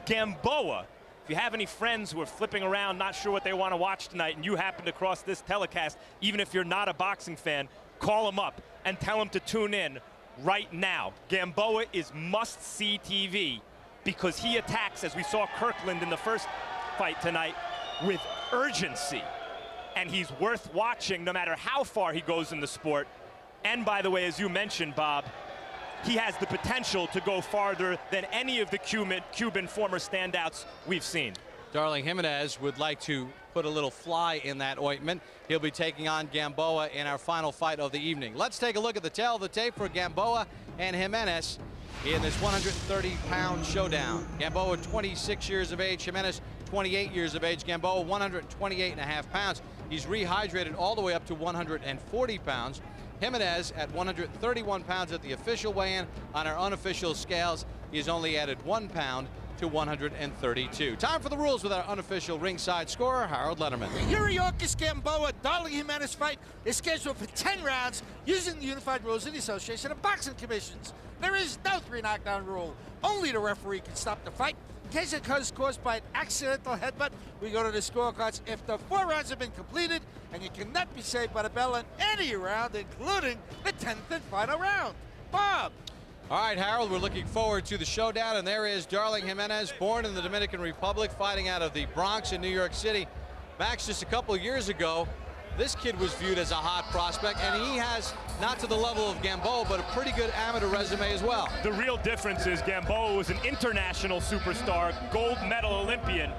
Gamboa, if you have any friends who are flipping around, not sure what they want to watch tonight, and you happen to cross this telecast, even if you're not a boxing fan, call them up and tell them to tune in right now. Gamboa is must-see TV because he attacks, as we saw Kirkland in the first fight tonight, with urgency. And he's worth watching no matter how far he goes in the sport. And by the way, as you mentioned, Bob, he has the potential to go farther than any of the Cuban former standouts we've seen. Darling Jimenez would like to put a little fly in that ointment. He'll be taking on Gamboa in our final fight of the evening. Let's take a look at the tail of the tape for Gamboa and Jimenez in this 130-pound showdown. Gamboa, 26 years of age. Jimenez, 28 years of age. Gamboa, 128.5 pounds. He's rehydrated all the way up to 140 pounds. Jimenez at 131 pounds at the official weigh-in. On our unofficial scales, he has only added 1 pound to 132. Time for the rules with our unofficial ringside scorer, Harold Letterman. The Yuriorkis Gamboa Darling Jimenez fight is scheduled for 10 rounds using the unified rules of the Association of Boxing Commissions. There is no 3 knockdown rule. Only the referee can stop the fight. In case it is caused by an accidental headbutt, we go to the scorecards if the 4 rounds have been completed, and you cannot be saved by the bell in any round, including the 10th and final round. Bob. All right, Harold, we're looking forward to the showdown, and there is Darling Jimenez, born in the Dominican Republic, fighting out of the Bronx in New York City. Max, just a couple of years ago, this kid was viewed as a hot prospect, and he has, not to the level of Gamboa, but a pretty good amateur resume as well. The real difference is Gamboa was an international superstar, gold medal Olympian.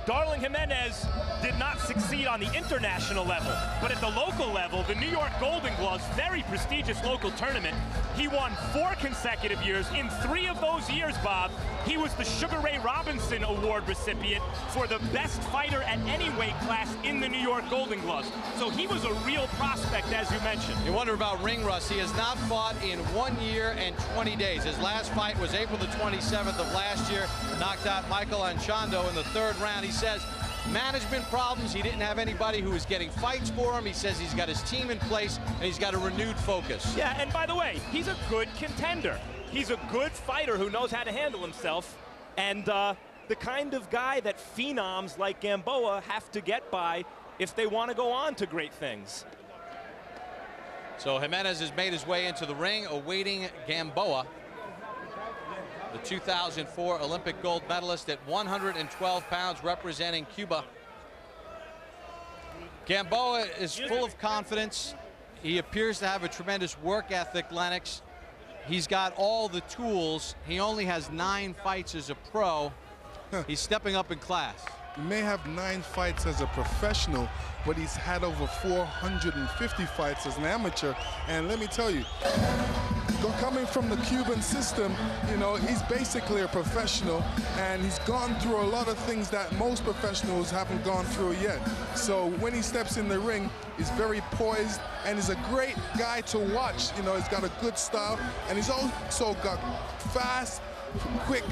Darling Jimenez did not succeed on the international level, but at the local level, the New York Golden Gloves, very prestigious local tournament, he won 4 consecutive years. In 3 of those years, Bob, he was the Sugar Ray Robinson Award recipient for the best fighter at any weight class in the New York Golden Gloves. So he was a real prospect, as you mentioned. You wonder about ring rust. He has not fought in 1 year and 20 days. His last fight was April the 27th of last year. Knocked out Michael Anchondo in the 3rd round. He says management problems. He didn't have anybody who was getting fights for him. He says he's got his team in place and he's got a renewed focus. Yeah, and by the way, he's a good contender. He's a good fighter who knows how to handle himself, and the kind of guy that phenoms like Gamboa have to get by if they want to go on to great things. So Jimenez has made his way into the ring, awaiting Gamboa, the 2004 Olympic gold medalist at 112 pounds, representing Cuba. Gamboa is full of confidence. He appears to have a tremendous work ethic, Lennox. He's got all the tools. He only has 9 fights as a pro. He's stepping up in class. He may have 9 fights as a professional, but he's had over 450 fights as an amateur. And let me tell you, coming from the Cuban system, you know, he's basically a professional, and he's gone through a lot of things that most professionals haven't gone through yet. So when he steps in the ring, he's very poised, and he's a great guy to watch. You know, he's got a good style, and he's also got fast, quick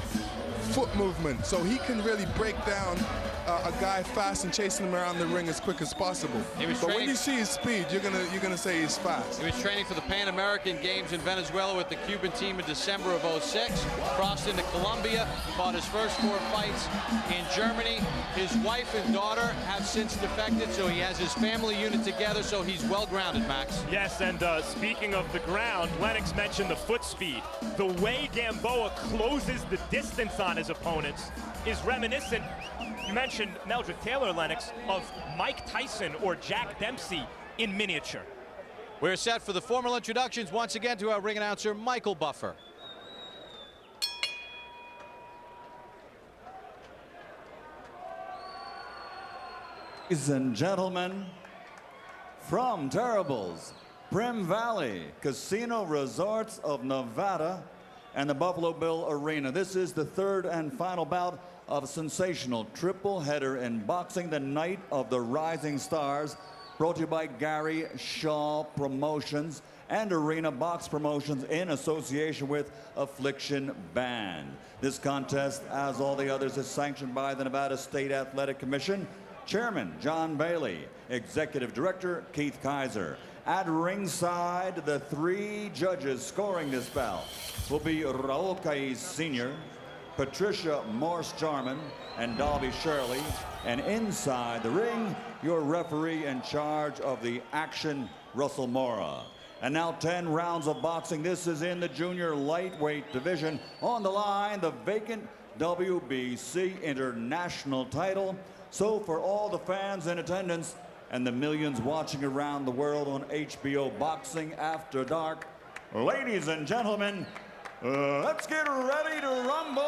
foot movement, so he can really break down a guy fast and chasing him around the ring as quick as possible. But when you see his speed, you're gonna say he's fast. He was training for the Pan American Games in Venezuela with the Cuban team in December of '06. Crossed into Colombia, fought his first 4 fights in Germany. His wife and daughter have since defected, so he has his family unit together, so he's well-grounded, Max. Yes, and speaking of the ground, Lennox mentioned the foot speed. The way Gamboa closes the distance on his opponents is reminiscent, you mentioned Meldrick Taylor, Lennox, of Mike Tyson or Jack Dempsey in miniature. We're set for the formal introductions once again to our ring announcer, Michael Buffer. Ladies and gentlemen, from Terrible's Prim Valley Casino Resorts of Nevada and the Buffalo Bill Arena, this is the 3rd and final bout of a sensational triple header in boxing, the Night of the Rising Stars, brought to you by Gary Shaw Promotions and Arena Box Promotions in association with Affliction Band. This contest, as all the others, is sanctioned by the Nevada State Athletic Commission. Chairman John Bailey, Executive Director Keith Kaiser. At ringside, the 3 judges scoring this bout will be Raul Caiz Sr., Patricia Morse-Jarman, and Dolby Shirley. And inside the ring, your referee in charge of the action, Russell Mora. And now 10 rounds of boxing. This is in the junior lightweight division. On the line, the vacant WBC international title, So for all the fans in attendance and the millions watching around the world on HBO Boxing After Dark, ladies and gentlemen, let's get ready to rumble!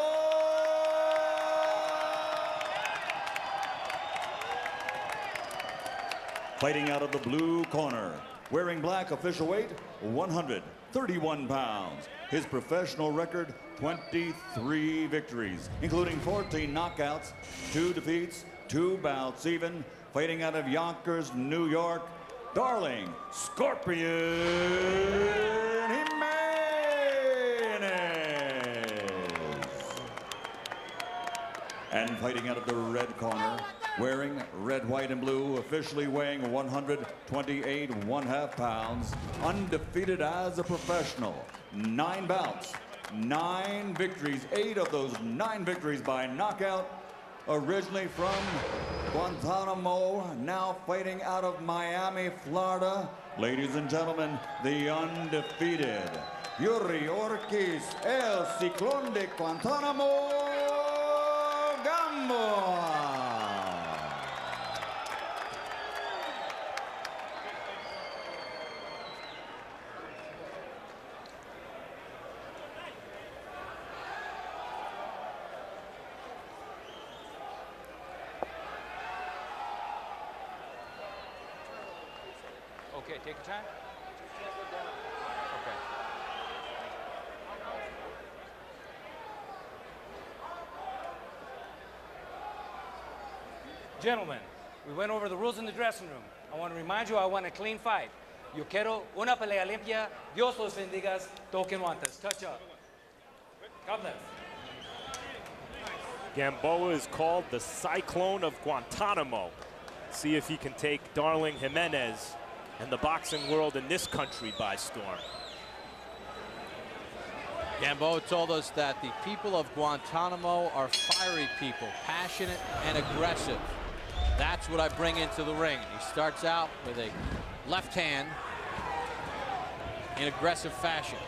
Fighting out of the blue corner, wearing black, official weight 131 pounds. His professional record, 23 victories, including 14 knockouts, 2 defeats, 2 bouts even. Fighting out of Yonkers, New York, Darling Scorpion Jimenez. And fighting out of the red corner, wearing red, white, and blue, officially weighing 128 1/2 pounds, undefeated as a professional, 9 bouts, 9 victories, 8 of those 9 victories by knockout, originally from Guantanamo, now fighting out of Miami, Florida. Ladies and gentlemen, the undefeated Yuri Ortiz, El Ciclón de Guantanamo, Gamboa. Okay, take your time. Okay. Gentlemen, we went over the rules in the dressing room. I want to remind you, I want a clean fight. Yo quiero una pelea limpia. Dios los bendiga. Toquen guantes. Touch up. God bless. Gamboa is called the Cyclone of Guantanamo. See if he can take Darling Jimenez and the boxing world in this country by storm. Gamboa told us that the people of Guantanamo are fiery people, passionate and aggressive. That's what I bring into the ring. He starts out with a left hand in aggressive fashion.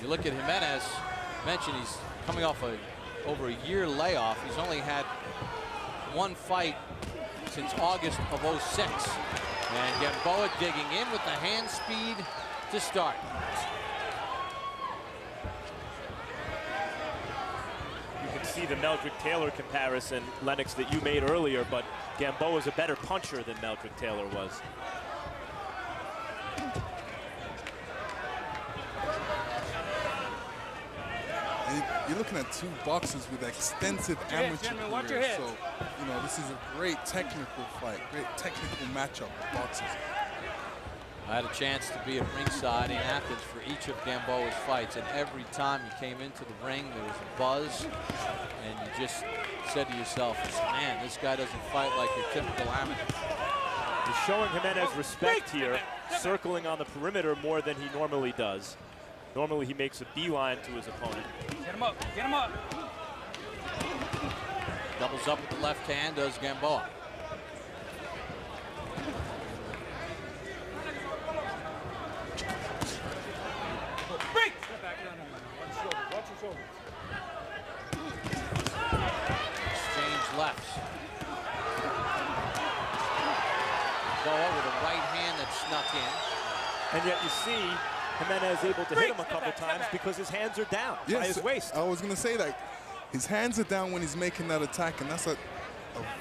You look at Jimenez, mentioned he's coming off over a year layoff. He's only had 1 fight since August of '06. And Gamboa digging in with the hand speed to start. You can see the Meldrick Taylor comparison, Lennox, that you made earlier, but Gamboa is a better puncher than Meldrick Taylor was. You're looking at 2 boxers with extensive amateur careers, so you know this is a great technical fight, great technical matchup of boxers. I had a chance to be at ringside in Athens for each of Gamboa's fights, and every time you came into the ring, there was a buzz, and you just said to yourself, man, this guy doesn't fight like your typical amateur. He's showing Jimenez respect here, circling on the perimeter more than he normally does. Normally he makes a beeline to his opponent. Get him up, get him up. Doubles up with the left hand, does Gamboa. Break! Step back, no. Watch your shoulders, watch your shoulders. Exchange lefts. Gamboa with a right hand that snuck in. And yet you see Jimenez able to hit him a couple times because his hands are down by his waist. I was going to say that his hands are down when he's making that attack, and that's a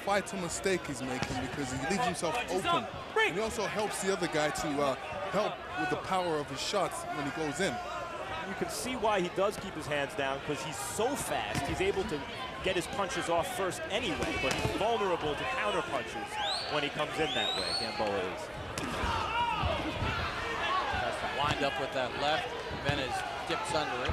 vital mistake he's making because he leaves himself open. And he also helps the other guy to help with the power of his shots when he goes in. You can see why he does keep his hands down, because he's so fast, he's able to get his punches off first anyway, but he's vulnerable to counter punches when he comes in that way, Gamboa is. Wind up with that left. Jimenez dips under it.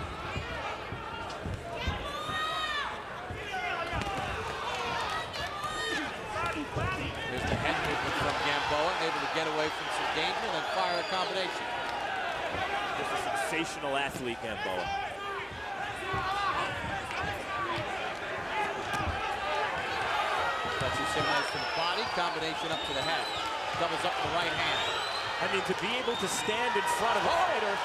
Here's the head movement from Gamboa, able to get away from some danger and then fire a combination. Just a sensational athlete, Gamboa. Touches Jimenez to the body, combination up to the head. Doubles up the right hand. I mean, to be able to stand in front of a fighter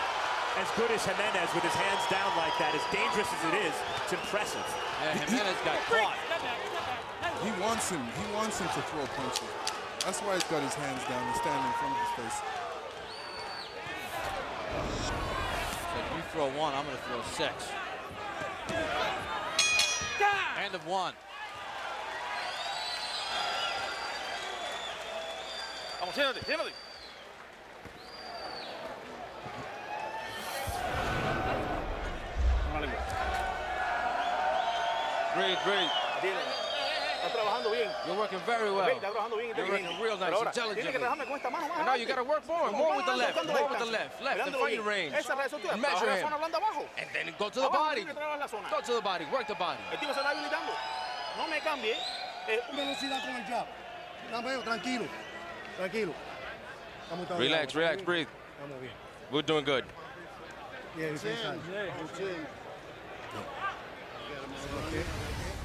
as good as Jimenez with his hands down like that, as dangerous as it is, it's impressive. Yeah, Jimenez got caught. He wants him to throw punches. That's why he's got his hands down and standing in front of his face. So if you throw one, I'm going to throw 6. End of 1. Vamos, siéntate, siéntate. Great, great. Estás trabajando bien. You're working very well. Estás trabajando bien. You're working real nice, intelligently. And now you got to work more with the left, more with the left, the fighting range. Measure him. And then go to the body. Go to the body, work the body. El tipo se está habilitando. No me cambie. Velocidad con el jab. Tranquilo. Tranquilo. Relax, relax, breathe. We're doing good.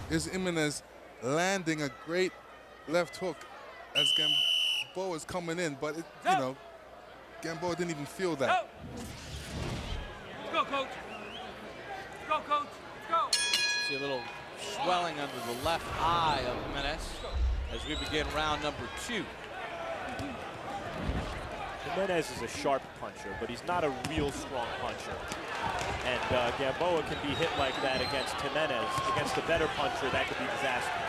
Is Jimenez landing a great left hook as Gamboa is coming in, but you know, Gamboa didn't even feel that. Go, coach. Go, coach. Go. See a little swelling under the left eye of Jimenez as we begin round number 2. Jimenez is a sharp puncher, but he's not a real strong puncher. And Gamboa can be hit like that against Jimenez. Against a better puncher, that could be disastrous.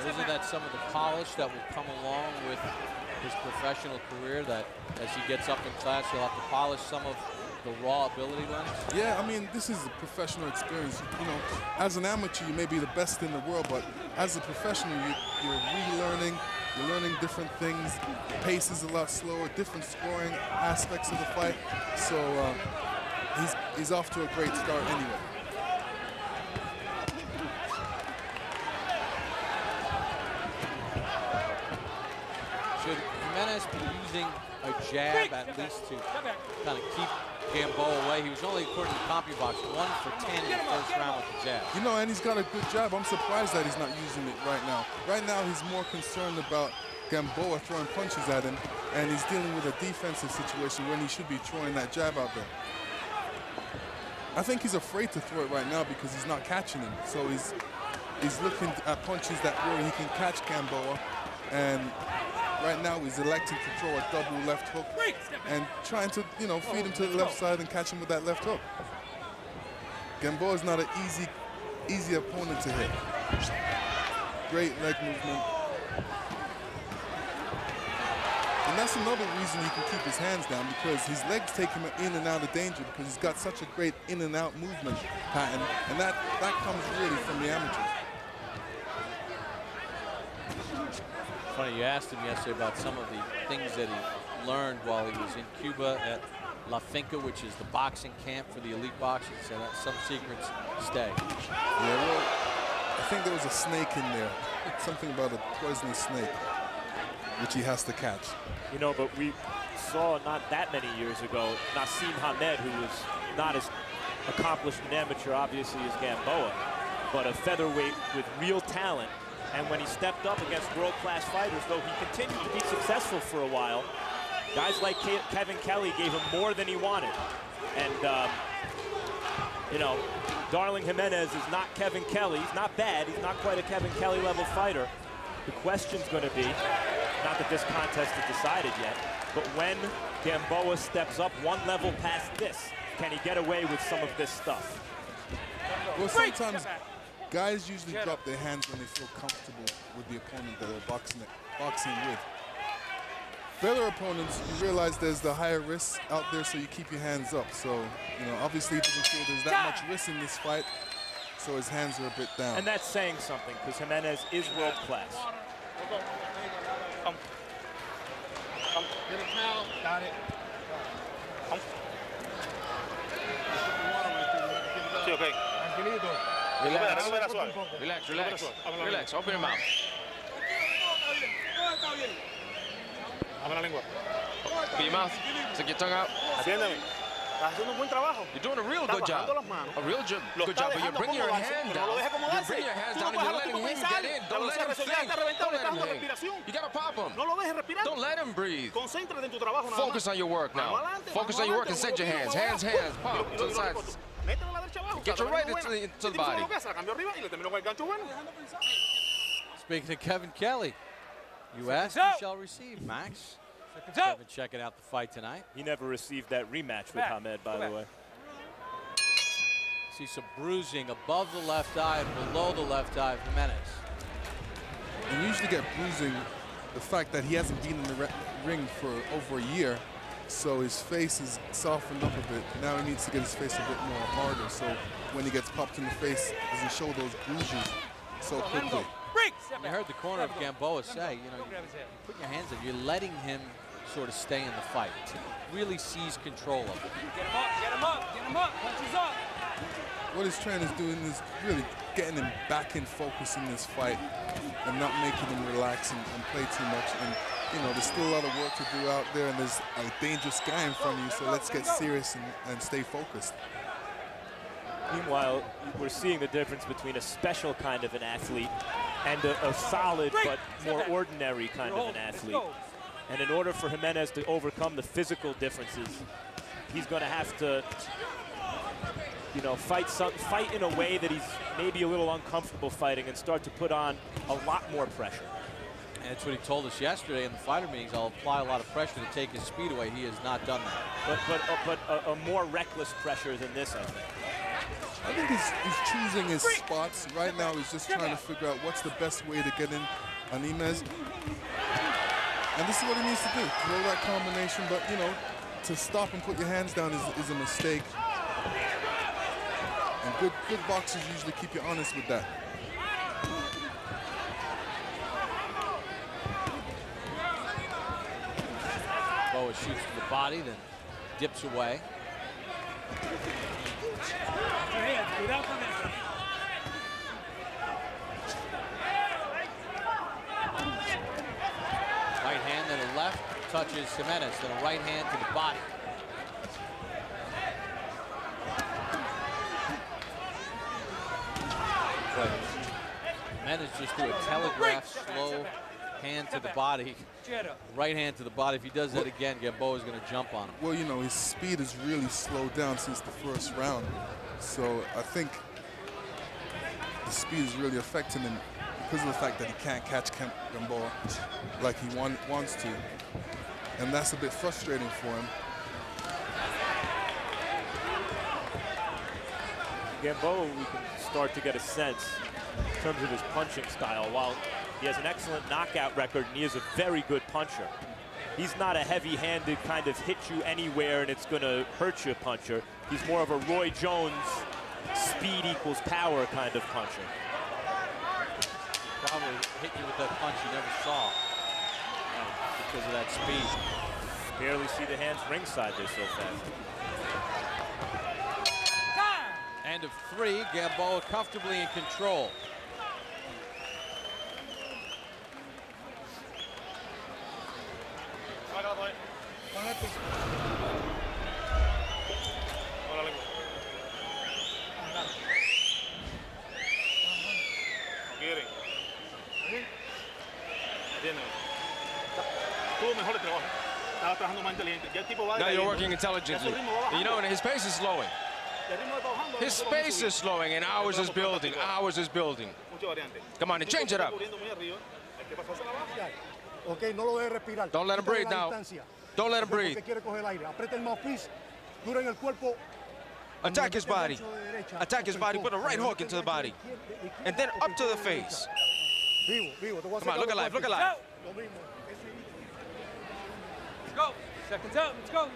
Isn't that some of the polish that will come along with his professional career, that as he gets up in class, he'll have to polish some of the raw ability, Lennox? Yeah, I mean, this is a professional experience. You know, as an amateur, you may be the best in the world, but as a professional, you're relearning. You're learning different things. The pace is a lot slower, different scoring aspects of the fight. So he's off to a great start anyway. Should Jimenez be using a jab at least to kind of keep Gamboa away? He was only, according to CompuBox, 1 for 10 in the first round with the jab. You know, and he's got a good jab. I'm surprised that he's not using it right now. Right now, he's more concerned about Gamboa throwing punches at him, and he's dealing with a defensive situation when he should be throwing that jab out there. I think he's afraid to throw it right now because he's not catching him. So he's looking at punches that where he can catch Gamboa, and right now he's electing to throw a double left hook and trying to, you know, feed him to the left side and catch him with that left hook. Gamboa is not an easy opponent to hit. Great leg movement. And that's another reason he can keep his hands down, because his legs take him in and out of danger because he's got such a great in and out movement pattern, and that comes really from the amateurs. Funny, you asked him yesterday about some of the things that he learned while he was in Cuba at La Finca, which is the boxing camp for the elite boxers. He said some secrets stay. Yeah, well, I think there was a snake in there. Something about a poisonous snake, which he has to catch. You know, but we saw not that many years ago Nassim Hamed, who was not as accomplished an amateur, obviously, as Gamboa, but a featherweight with real talent. And when he stepped up against world-class fighters, though he continued to be successful for a while, guys like Kevin Kelly gave him more than he wanted. And, you know, Darling Jimenez is not Kevin Kelly. He's not bad. He's not quite a Kevin Kelly level fighter. The question's going to be, not that this contest is decided yet, but when Gamboa steps up one level past this, can he get away with some of this stuff? Well, sometimes guys usually drop their hands when they feel comfortable with the opponent that they're boxing with. For other opponents, you realize there's the higher risk out there, so you keep your hands up. So, you know, obviously he doesn't feel there's that much risk in this fight, so his hands are a bit down. And that's saying something, because Jimenez is world class. Get a towel. Got it. Sí, okay. Relax. Relax, relax. Relax, open your mouth. Open your mouth. Stick your tongue out. Atiéndeme. You're doing a real good job. A real good job. But you're bringing your hand down. You're bringing your hands down and you're letting him get in. Don't let him think. Don't let him think. You got to pop him. Don't let him breathe. Focus on your work now. Focus on your work and send your hands. Hands, hands. Pop to the sides. Get your right into the body. Speaking of Kevin Kelly, you ask, you shall receive, Max. Kevin checking out the fight tonight. He never received that rematch with Hamed, by the way. See some bruising above the left eye and below the left eye of Jimenez. And you usually get bruising the fact that he hasn't been in the ring for over a year, so his face is softened up a bit. Now he needs to get his face a bit more harder, so when he gets popped in the face, it doesn't show those bruises so quickly. You heard the corner of Gamboa say, you know, you put your hands up, you're letting him sort of stay in the fight. Really seize control of it. Get him up, get him up, get him up, punches up. What his trainer's doing is really getting him back in focus in this fight and not making him relax and play too much. And, you know, there's still a lot of work to do out there, and there's a dangerous guy in front of you, so let's get serious and stay focused. Meanwhile, we're seeing the difference between a special kind of an athlete and a solid but more ordinary kind of an athlete. And in order for Jimenez to overcome the physical differences, he's going to have to, you know, fight in a way that he's maybe a little uncomfortable fighting and start to put on a lot more pressure. And that's what he told us yesterday in the fighter meetings. I'll apply a lot of pressure to take his speed away. He has not done that. But a more reckless pressure than this, I think. I think he's choosing his spots. Right now, he's just trying to figure out what's the best way to get in on Jimenez. And this is what he needs to do, throw that combination, but, you know, to stop and put your hands down is a mistake. And good boxers usually keep you honest with that. Boa shoots to the body, then dips away. Right hand, then a left, touches Jimenez, then a right hand to the body. Jimenez just threw a telegraph slow hand to the body. Right hand to the body. If he does that again, Gamboa is going to jump on him. Well, you know, his speed has really slowed down since the first round. So I think the speed is really affecting him because of the fact that he can't catch Gamboa like he wants to. And that's a bit frustrating for him. Gamboa, we can start to get a sense in terms of his punching style. While he has an excellent knockout record and he is a very good puncher, he's not a heavy-handed kind of hit you anywhere and it's going to hurt you puncher. He's more of a Roy Jones speed equals power kind of puncher. Probably hit you with that punch you never saw because of that speed. Barely see the hands ringside, they're so fast. End of 3, Gamboa comfortably in control. Now you're working intelligently. You know, and his pace is slowing. His pace is slowing, and ours is building. Ours is building. Come on, and change it up. Don't let him breathe now. Don't let him breathe. Attack his body. Attack his body. Put a right hook into the body. And then up to the face. Come on, look alive. Look alive. Let's go. Seconds up. Let's go.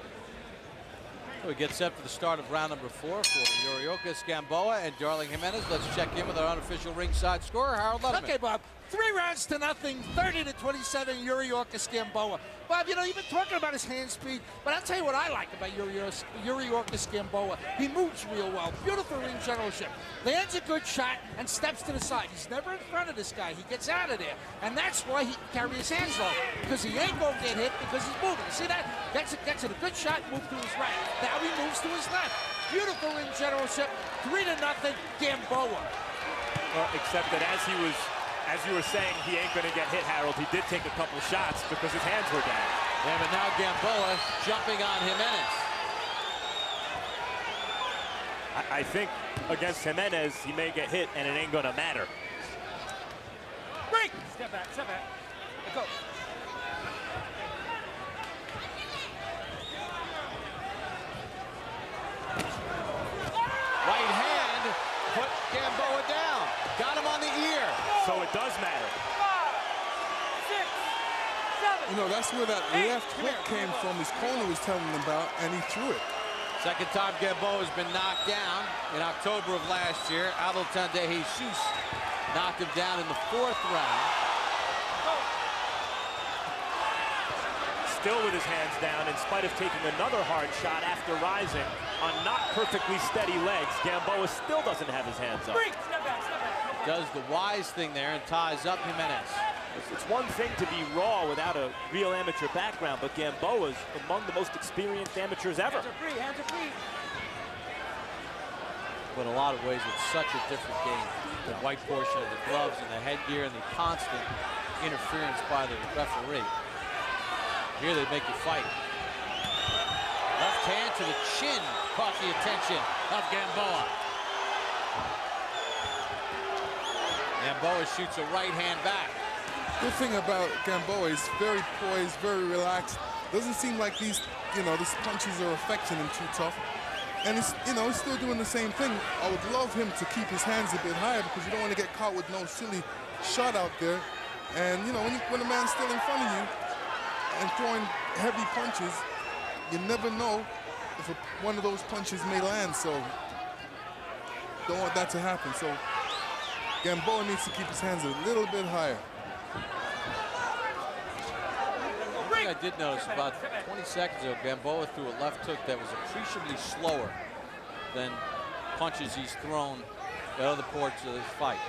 We get set for the start of round number 4 for Yuriorkis Gamboa and Darling Jimenez. Let's check in with our unofficial ringside scorer, Harold Letterman. Okay, Bob. 3 rounds to nothing, 30-27, Yuriorkis Gamboa. Bob, you know, you've been talking about his hand speed, but I'll tell you what I like about Yuriorkis Gamboa. He moves real well. Beautiful ring generalship. Lands a good shot and steps to the side. He's never in front of this guy. He gets out of there. And that's why he carries his hands low, because he ain't going to get hit because he's moving. See that? Gets it a good shot, move to his right. Now he moves to his left. Beautiful ring generalship. 3-0, Gamboa. Well, except that as you were saying, he ain't going to get hit, Harold. He did take a couple shots because his hands were down. Yeah, but now Gamboa jumping on Jimenez. I think against Jimenez, he may get hit, and it ain't going to matter. Break! Step back, step back. Let's go. Right hand put Gamboa down. Got him on the ear. So it does matter. 5, 6, 7. You know, that's where that left hook came from. His corner was telling him about, and he threw it. Second time Gamboa has been knocked down in October of last year. Adolton de Jesus knocked him down in the 4th round. Still with his hands down, in spite of taking another hard shot after rising on not perfectly steady legs. Gamboa still doesn't have his hands up. Does the wise thing there and ties up Jimenez. It's one thing to be raw without a real amateur background, but Gamboa's among the most experienced amateurs ever. Hands are free, hands are free. But in a lot of ways, it's such a different game. The white portion of the gloves and the headgear and the constant interference by the referee. Here they make you fight. Left hand to the chin caught the attention of Gamboa. Gamboa shoots a right hand back. Good thing about Gamboa is very poised, very relaxed. Doesn't seem like these punches are affecting him too tough. And he's still doing the same thing. I would love him to keep his hands a bit higher because you don't want to get caught with no silly shot out there. And when a man's still in front of you and throwing heavy punches, you never know if one of those punches may land. So don't want that to happen. So Gamboa needs to keep his hands a little bit higher. One thing I did notice about 20 seconds ago, Gamboa threw a left hook that was appreciably slower than punches he's thrown at other parts of this fight.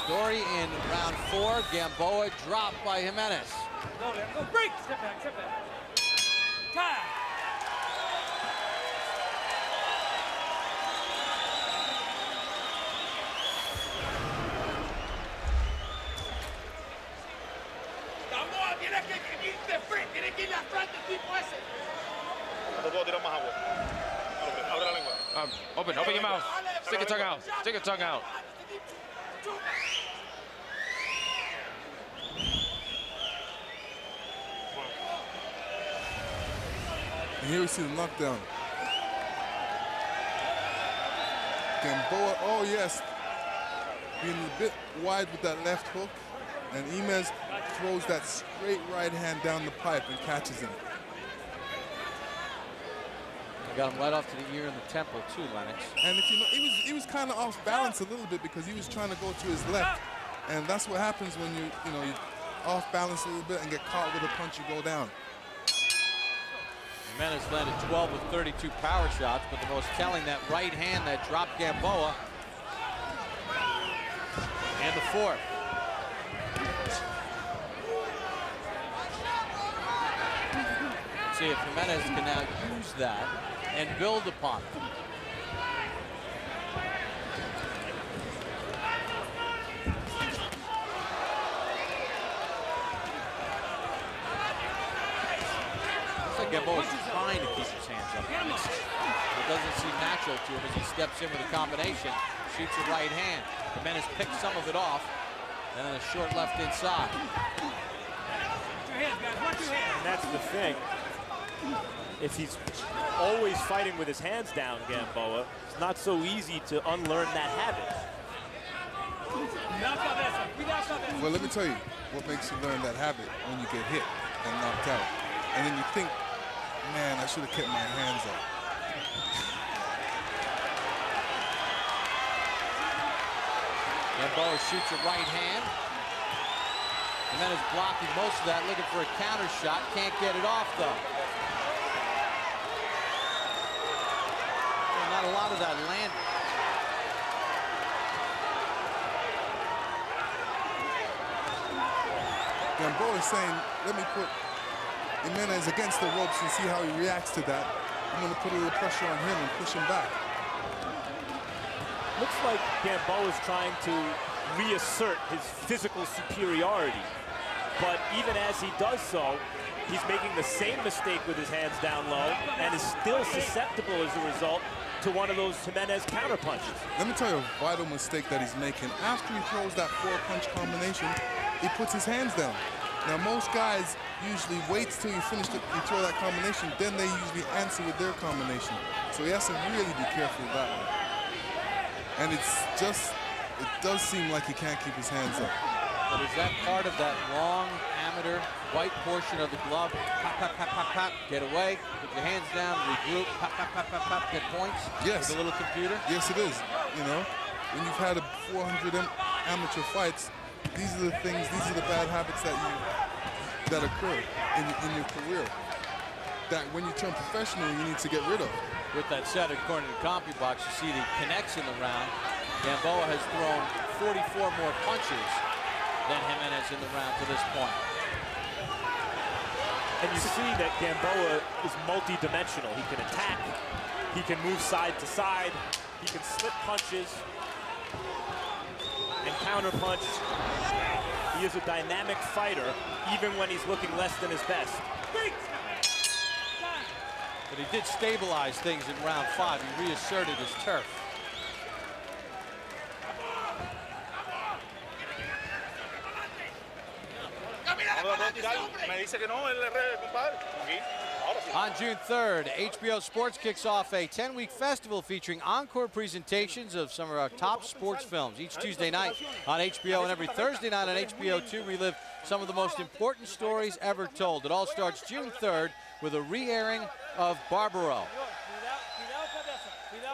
Story in round 4, Gamboa dropped by Jimenez. Go, break! Step back, step back. Tie! Gamboa tiene que ir de frente, tiene que ir de frente el tipo ese. No puedo tirar más agua. Abre la lengua. Open your mouth. Stick your tongue out. Stick your tongue out. And here we see the knockdown. Gamboa, oh yes, being a bit wide with that left hook, and Jimenez throws that straight right hand down the pipe and catches him. Got him right off to the ear and the temple too, Lennox. And if you know, he was kind of off balance a little bit because he was trying to go to his left, and that's what happens when you off balance a little bit and get caught with a punch, you go down. Jimenez landed 12 of 32 power shots, but the most telling, that right hand that dropped Gamboa. And the 4th. See if Jimenez can now use that and build upon it. Gamboa's trying to keep his hands up. It doesn't seem natural to him as he steps in with a combination, shoots a right hand. Jimenez picks some of it off, and then a short left inside. And that's the thing. If he's always fighting with his hands down, Gamboa, it's not so easy to unlearn that habit. Well, let me tell you what makes you learn that habit when you get hit and knocked out. And then you think, man, I should have kept my hands up. Gamboa shoots a right hand. Jimenez blocking most of that, looking for a counter shot. Can't get it off, though. Well, not a lot of that landed. Gamboa is saying, let me put Jimenez against the ropes and see how he reacts to that. I'm going to put a little pressure on him and push him back. Looks like Gamboa is trying to reassert his physical superiority. But even as he does so, he's making the same mistake with his hands down low and is still susceptible as a result to one of those Jimenez counter punches. Let me tell you a vital mistake that he's making. After he throws that 4-punch combination, he puts his hands down. Now, most guys usually wait till you finish you throw that combination, then they usually answer with their combination. So he has to really be careful of that one. And it does seem like he can't keep his hands up. But is that part of that long, amateur, white portion of the glove? Pop, pop, pop, pop, pop, get away, put your hands down, regroup, pop, pop, pop, pop, pop, get points? Yes. With a little computer? Yes, it is. You know, when you've had 400 amateur fights, these are the things, these are the bad habits that occur in your career. That when you turn professional, you need to get rid of. With that said, according to CompuBox, you see the connects in the round. Gamboa has thrown 44 more punches than Jimenez in the round to this point. And you see that Gamboa is multi-dimensional. He can attack, he can move side to side, he can slip punches and counter punch. He is a dynamic fighter, even when he's looking less than his best. But he did stabilize things in round 5. He reasserted his turf. On June 3rd, HBO Sports kicks off a 10-week festival featuring encore presentations of some of our top sports films. Each Tuesday night on HBO and every Thursday night on HBO2, relive some of the most important stories ever told. It all starts June 3rd with a re-airing of Barbaro.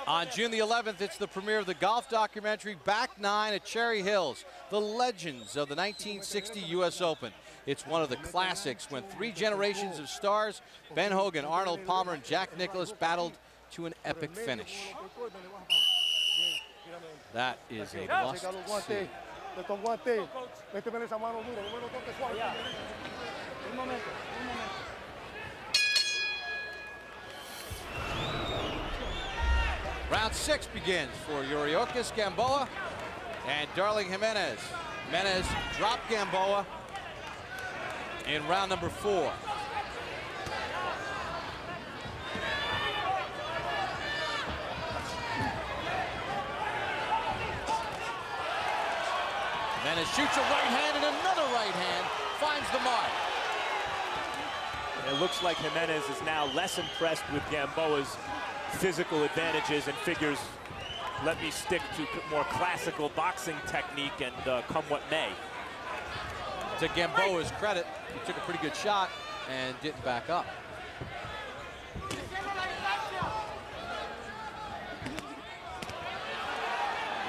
On June the 11th, it's the premiere of the golf documentary Back Nine at Cherry Hills, the legends of the 1960 U.S. Open. It's one of the classics when 3 generations of stars, Ben Hogan, Arnold Palmer, and Jack Nicklaus, battled to an epic finish. That is a must-see. Round 6 begins for Yuriorkis Gamboa and Darling Jimenez. Jimenez dropped Gamboa in round number 4. Jimenez shoots a right hand and another right hand finds the mark. It looks like Jimenez is now less impressed with Gamboa's physical advantages and figures, let me stick to more classical boxing technique and come what may. To Gamboa's credit, he took a pretty good shot and didn't back up.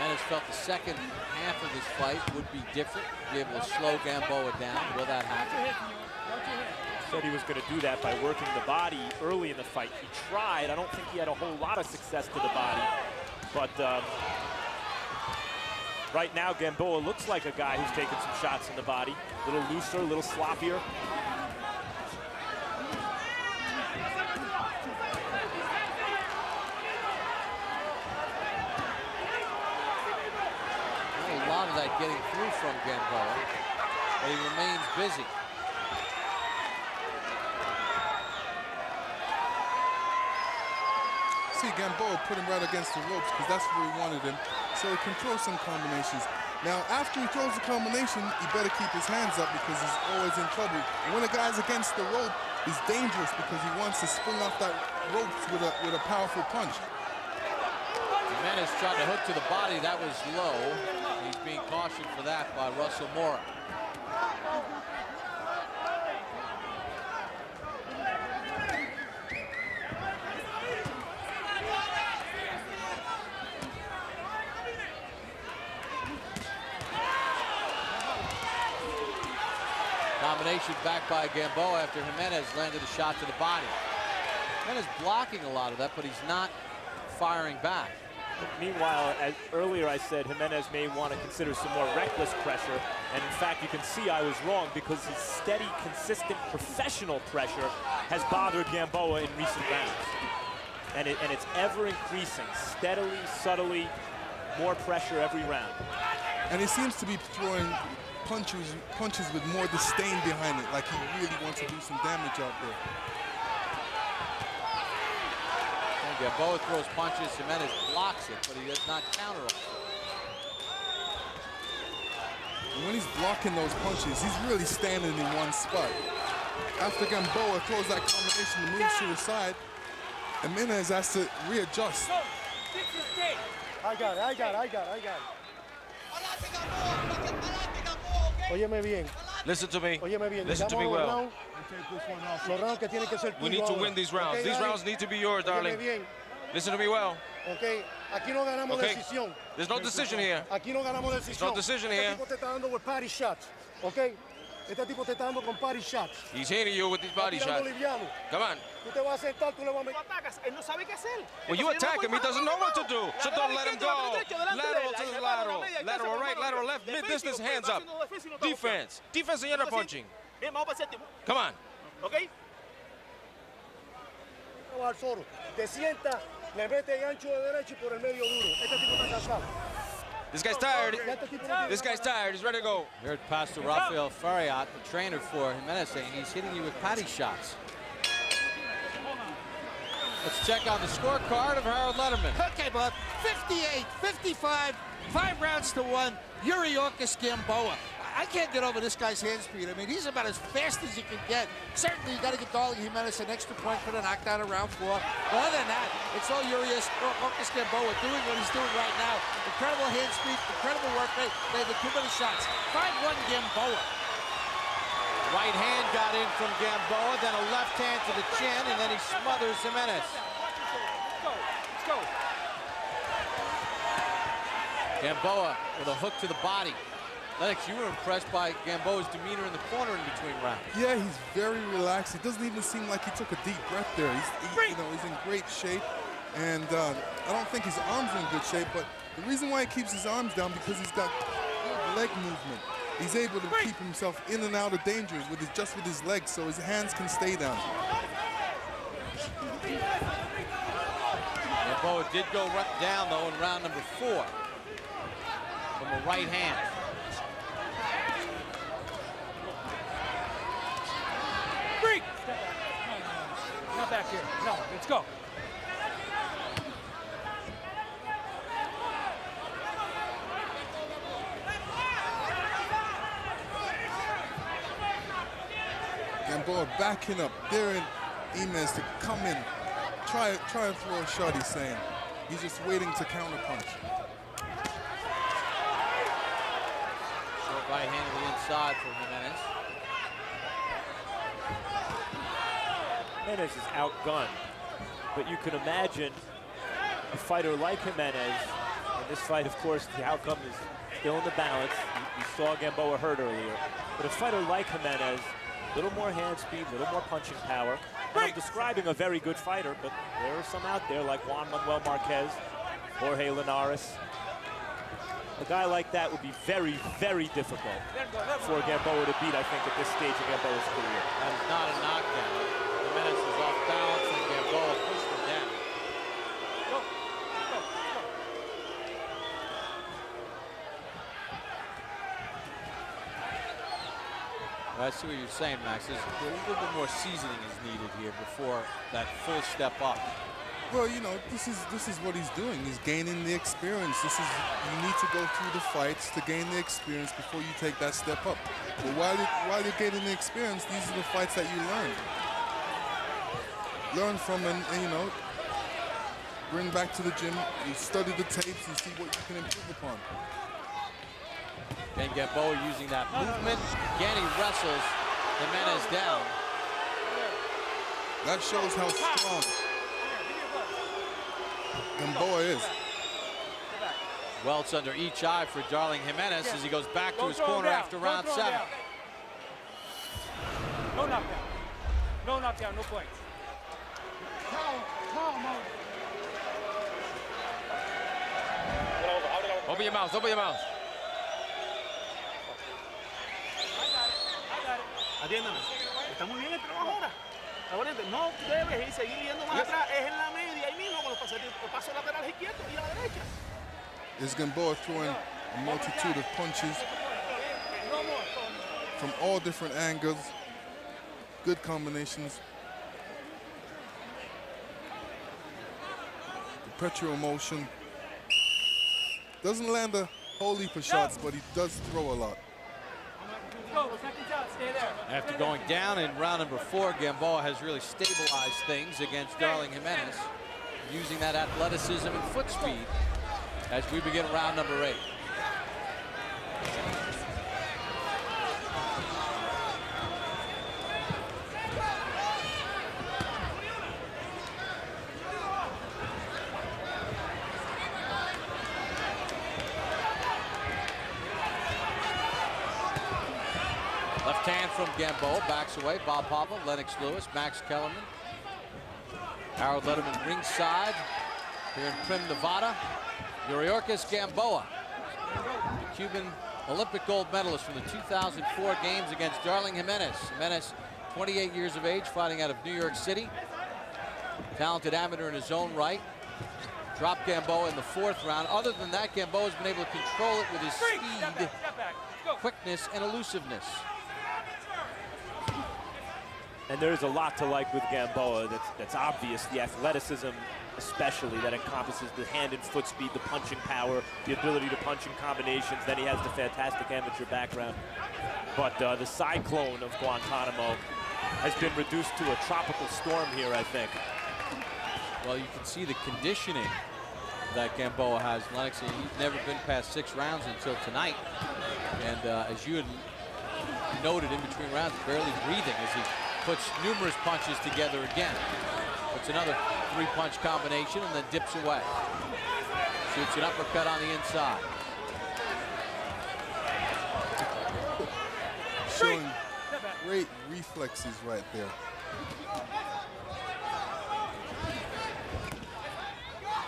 Jimenez felt the second half of this fight would be different, be able to slow Gamboa down. Will that happen? Said he was going to do that by working the body early in the fight. He tried. I don't think he had a whole lot of success to the body. But right now, Gamboa looks like a guy who's taking some shots in the body. A little looser, a little sloppier. Well, a lot of that getting through from Gamboa, but he remains busy. See, Gamboa put him right against the ropes because that's where he wanted him, so he can throw some combinations. Now, after he throws the combination, he better keep his hands up because he's always in trouble. And when a guy's against the rope, he's dangerous because he wants to spring off that rope with a powerful punch. Jimenez tried to hook to the body. That was low. He's being cautioned for that by Russell Mora. combination back by Gamboa after Jimenez landed a shot to the body. Jimenez blocking a lot of that, but he's not firing back. Meanwhile, as earlier I said, Jimenez may want to consider some more reckless pressure. And in fact, you can see I was wrong because his steady, consistent, professional pressure has bothered Gamboa in recent rounds. And it's ever increasing, steadily, subtly, more pressure every round. And he seems to be throwing punches with more disdain behind it, like he really wants to do some damage out there. Gamboa throws punches, Jimenez blocks it, but he does not counter them. And when he's blocking those punches, he's really standing in one spot. After Gamboa throws that combination to move to the side, Jimenez has to readjust. I got it. Óyeme bien. Listen to me. Óyeme bien. Listen to me well. Los rounds que tienen que ser We need to win these rounds. These rounds need to be yours, darling. Listen to me well. Okay. Aquí no ganamos decisión. There's no decision here. Aquí no ganamos decisión. There's no decision here. Este tipo te está dando with party shots. Okay. Este tipo te está dando con party shots. He's hitting you with these body shots. Come on. Tú te vas a sentar, tú le vas a meter. Él no sabe qué hacer. Well, you attack him. He doesn't know what to do. So don't let him go. Lateral to the lateral. Lateral right, lateral left. Mid-distance, hands up. Defense. Defense and you're not punching. Come on. Okay. Te sienta, le mete gancho de derecho y por el medio duro. Este tipo está cansado. This guy's tired. This guy's tired. He's ready to go. Heard Pastor Rafael Fariat, the trainer for Jimenez, saying he's hitting you with patty shots. Let's check on the scorecard of Harold Letterman. Okay, bud. 58, 55, 5 rounds to 1. Yuriorkis Gamboa. I can't get over this guy's hand speed. I mean, he's about as fast as you can get. Certainly, you got to get Darling Jimenez an extra point for the knockdown of round 4. But other than that, it's all Yuriorkis Gamboa doing what he's doing right now. Incredible hand speed, incredible work rate. They had too many shots. 5-1 Gamboa. Right hand got in from Gamboa, then a left hand to the chin, and then he smothers Jimenez. Let's go. Gamboa with a hook to the body. Lennox, you were impressed by Gamboa's demeanor in the corner in between rounds. Yeah, he's very relaxed. It doesn't even seem like he took a deep breath there. He's in great shape, and I don't think his arms are in good shape. But the reason why he keeps his arms down because he's got good leg movement. He's able to keep himself in and out of dangers just with his legs, so his hands can stay down. Gamboa did go down though in round number 4 from a right hand. Not back here. No, let's go. Gamboa backing up, daring Jimenez to come in, try and throw a shot, he's saying. He's just waiting to counterpunch. Short right hand to the inside for Jimenez. Jimenez is outgunned, but you can imagine a fighter like Jimenez. In this fight, of course, the outcome is still in the balance. You saw Gamboa hurt earlier, but a fighter like Jimenez, a little more hand speed, a little more punching power. And I'm describing a very good fighter, but there are some out there like Juan Manuel Marquez, Jorge Linares. A guy like that would be very, very difficult for Gamboa to beat, I think, at this stage of Gamboa's career. That is not a knockdown. Jimenez is off balance and Gamboa pushed him down. I see what you're saying, Max. There's a little bit more seasoning is needed here before that full step up. Well, you know, this is what he's doing. He's gaining the experience. You need to go through the fights to gain the experience before you take that step up. But while you're gaining the experience, these are the fights that you learn from, and you know, bring back to the gym. You study the tapes. You see what you can improve upon. And Gamboa using that movement. Again, he wrestles Jimenez down. That shows how strong Gamboa is. Welts under each eye for Darling Jimenez as he goes back to his corner after round 7. No knockdown. No knockdown, no points. Open your mouth, open your mouth. Atiéndame. Está muy bien el trabajo ahora. No debes ir seguir yendo más atrás. Es en la media, ahí mismo con los pasos laterales izquierdos y a la derecha. Is Gamboa throwing a multitude of punches from all different angles. Good combinations. Perpetual motion. Doesn't land a whole heap of shots, but he does throw a lot. After going down in round number 4, Gamboa has really stabilized things against Darling Jimenez, using that athleticism and foot speed as we begin round number 8. Left hand from Gamboa, backs away. Bob Papa, Lennox Lewis, Max Kellerman. Harold Letterman ringside here in Prim, Nevada. Yuriorkis Gamboa, the Cuban Olympic gold medalist from the 2004 games against Darling Jimenez. Jimenez, 28 years of age, fighting out of New York City. Talented amateur in his own right. Dropped Gamboa in the 4th round. Other than that, Gamboa's been able to control it with his speed, quickness, and elusiveness. And there's a lot to like with Gamboa. That's obvious. The athleticism, especially, that encompasses the hand and foot speed, the punching power, the ability to punch in combinations. Then he has the fantastic amateur background. But the cyclone of Guantanamo has been reduced to a tropical storm here, I think. Well, you can see the conditioning that Gamboa has. Lennox, he's never been past 6 rounds until tonight. And as you had noted in between rounds, barely breathing as he puts numerous punches together again. Puts another 3-punch combination and then dips away. Shoots an uppercut on the inside. Showing great reflexes right there.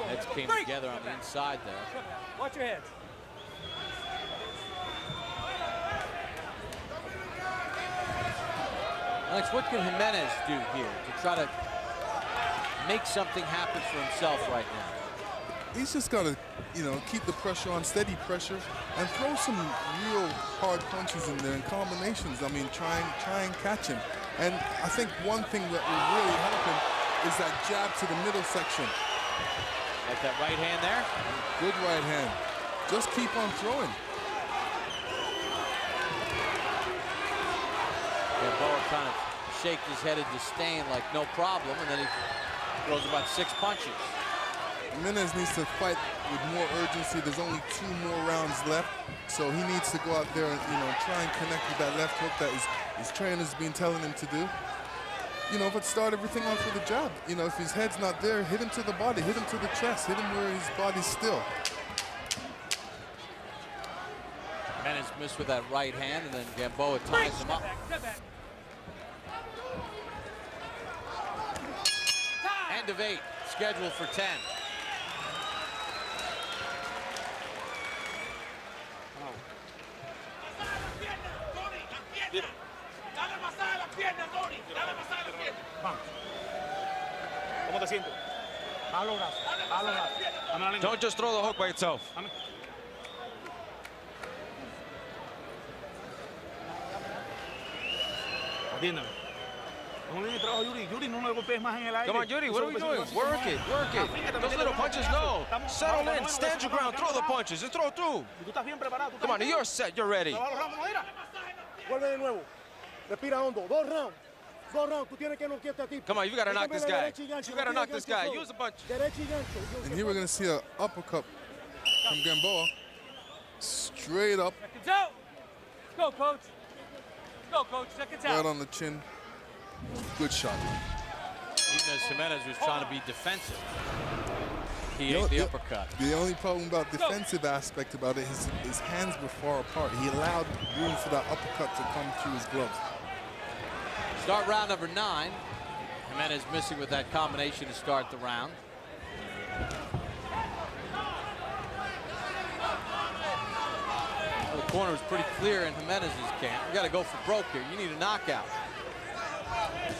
Heads came together on the inside there. Watch your heads. Alex, what can Jimenez do here to try to make something happen for himself right now? He's just got to, you know, keep the pressure on, steady pressure, and throw some real hard punches in there and combinations. I mean, try and catch him. And I think one thing that will really help him is that jab to the middle section. Like that right hand there? Good right hand. Just keep on throwing. Gamboa kind of shaked his head in disdain like no problem, and then he throws about 6 punches. Jimenez needs to fight with more urgency. There's only 2 more rounds left, so he needs to go out there and, you know, try and connect with that left hook that his trainer's been telling him to do. You know, but start everything off with a jab. You know, if his head's not there, hit him to the body, hit him to the chest, hit him where his body's still. Jimenez missed with that right hand, and then Gamboa ties him up. End of 8, scheduled for 10. ¿Cómo te sientes? Don't just throw the hook by itself. Atiéndame. Yuri, no me golpees más en el aire. Come on, Yuri, what are we doing? Work it, work it. Those little punches, no. Settle in, stand your ground, throw the punches, and throw through. Come on, you're set, you're ready. Vuelve de nuevo. Respira hondo. 2 rounds. 2 rounds. Tú tienes que noquearte a ti. Come on, you gotta knock this guy. You gotta knock this guy. Use the punch. And here we're gonna see an uppercut from Gamboa. Straight up. Seconds out. Go, coach. Go, coach. Seconds out. Right on the chin. Good shot. Even as Jimenez was trying to be defensive, he ate the uppercut. The only problem about defensive aspect about it is his hands were far apart. He allowed room for that uppercut to come through his glove. Start round number 9. Jimenez missing with that combination to start the round. Well, the corner is pretty clear in Jimenez's camp. You got to go for broke here. You need a knockout.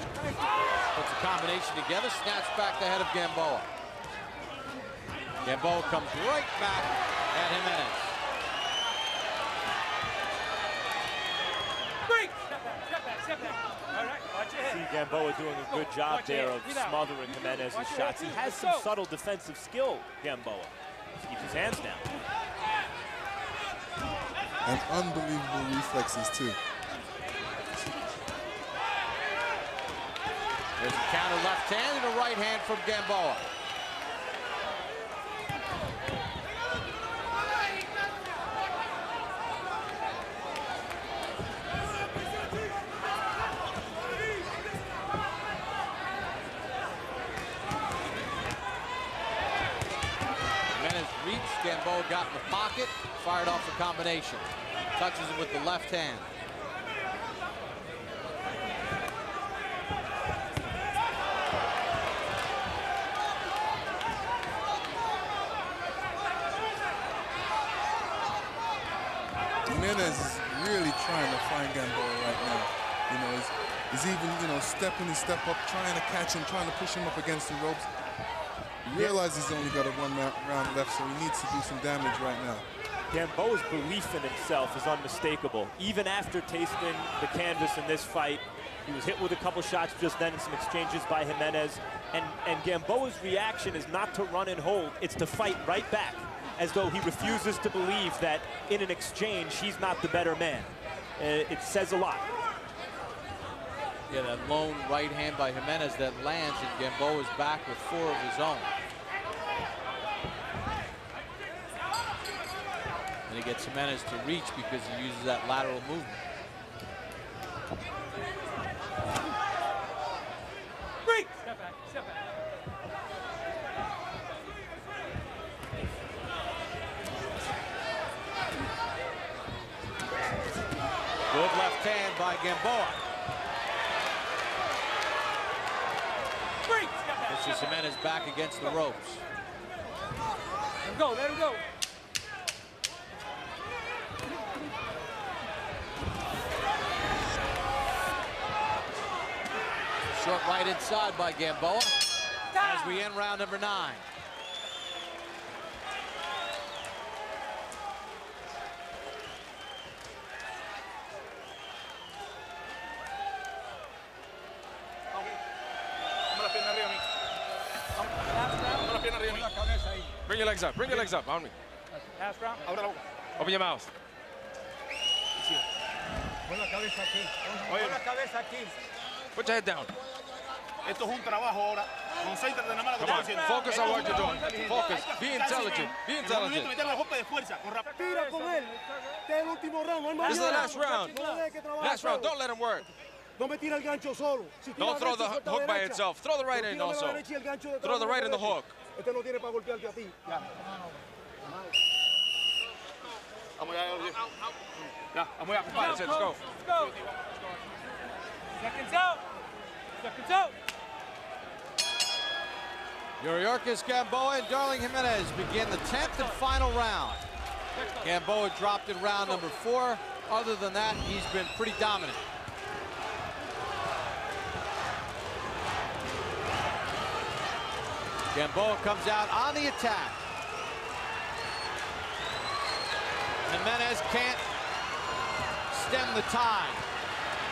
Puts a combination together, snaps back the head of Gamboa. Gamboa comes right back at Jimenez. Step back. All right, watch your head. See Gamboa doing a good job there of smothering Jimenez's shots. He has some subtle defensive skill, Gamboa. Keeps his hands down. And unbelievable reflexes, too. There's a counter left hand and a right hand from Gamboa. Jimenez reached, Gamboa got in the pocket, fired off the combination. Touches him with the left hand. Jimenez is really trying to find Gamboa right now. You know, he's even, you know, stepping his step up, trying to catch him, trying to push him up against the ropes. He realizes he's only got a one round left, so he needs to do some damage right now. Gamboa's belief in himself is unmistakable. Even after tasting the canvas in this fight, he was hit with a couple shots just then in some exchanges by Jimenez. And Gamboa's reaction is not to run and hold, it's to fight right back, as though he refuses to believe that in an exchange, he's not the better man. It says a lot. Yeah, that lone right hand by Jimenez that lands, and Gamboa's back with 4 of his own. And he gets Jimenez to reach because he uses that lateral movement. Break! Step back, step back. Good left hand by Gamboa. Pushes Jimenez back against the ropes. Let him go, let him go. Short right inside by Gamboa as we end round number 9. Bring your legs up. Bring your legs up on me. Half round. Open your mouth. Put your head down. Esto es un trabajo ahora. Concéntrate nada más lo que estás haciendo. Focus on what you're doing. Focus. Be intelligent. Be intelligent. Meter el golpe de fuerza. Tira con él. Este es el último round. No hay más. This is the last round. No lo dejes que trabaje Last round. solo. Don't let him work. No me tira el gancho solo. Si tira Don't throw the derecha, suelta hook by derecha. itself. Throw the right No, in tírame la also. derecha y el gancho detrás, Throw the no right in the derecha. hook. Este no tiene para golpearte a ti. Ya. Vamos ya, ya, vamos ya, compadre. Let's go. Let's go. Seconds out. Seconds out. Yuriorkis, Gamboa, and Darling Jimenez begin the 10th and final round. Gamboa dropped in round number 4. Other than that, he's been pretty dominant. Gamboa comes out on the attack. Jimenez can't stem the tide.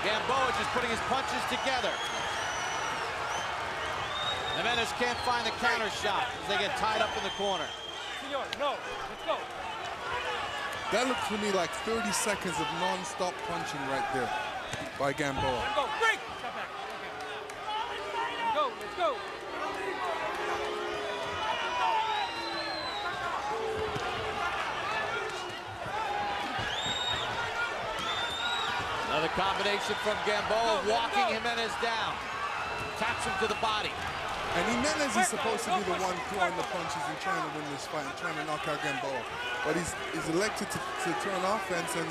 Gamboa just putting his punches together. Jimenez can't find the counter shot as they get tied up in the corner. Senor, no, let's go. That looked to me like 30 seconds of non-stop punching right there by Gamboa. Let's go, break! Step back. Okay. Let's go, let's go. Another combination from Gamboa, walking Jimenez down. Taps him to the body. And Jimenez is supposed to be the one throwing the punches and trying to win this fight and trying to knock out Gamboa. But he's elected to turn offense, and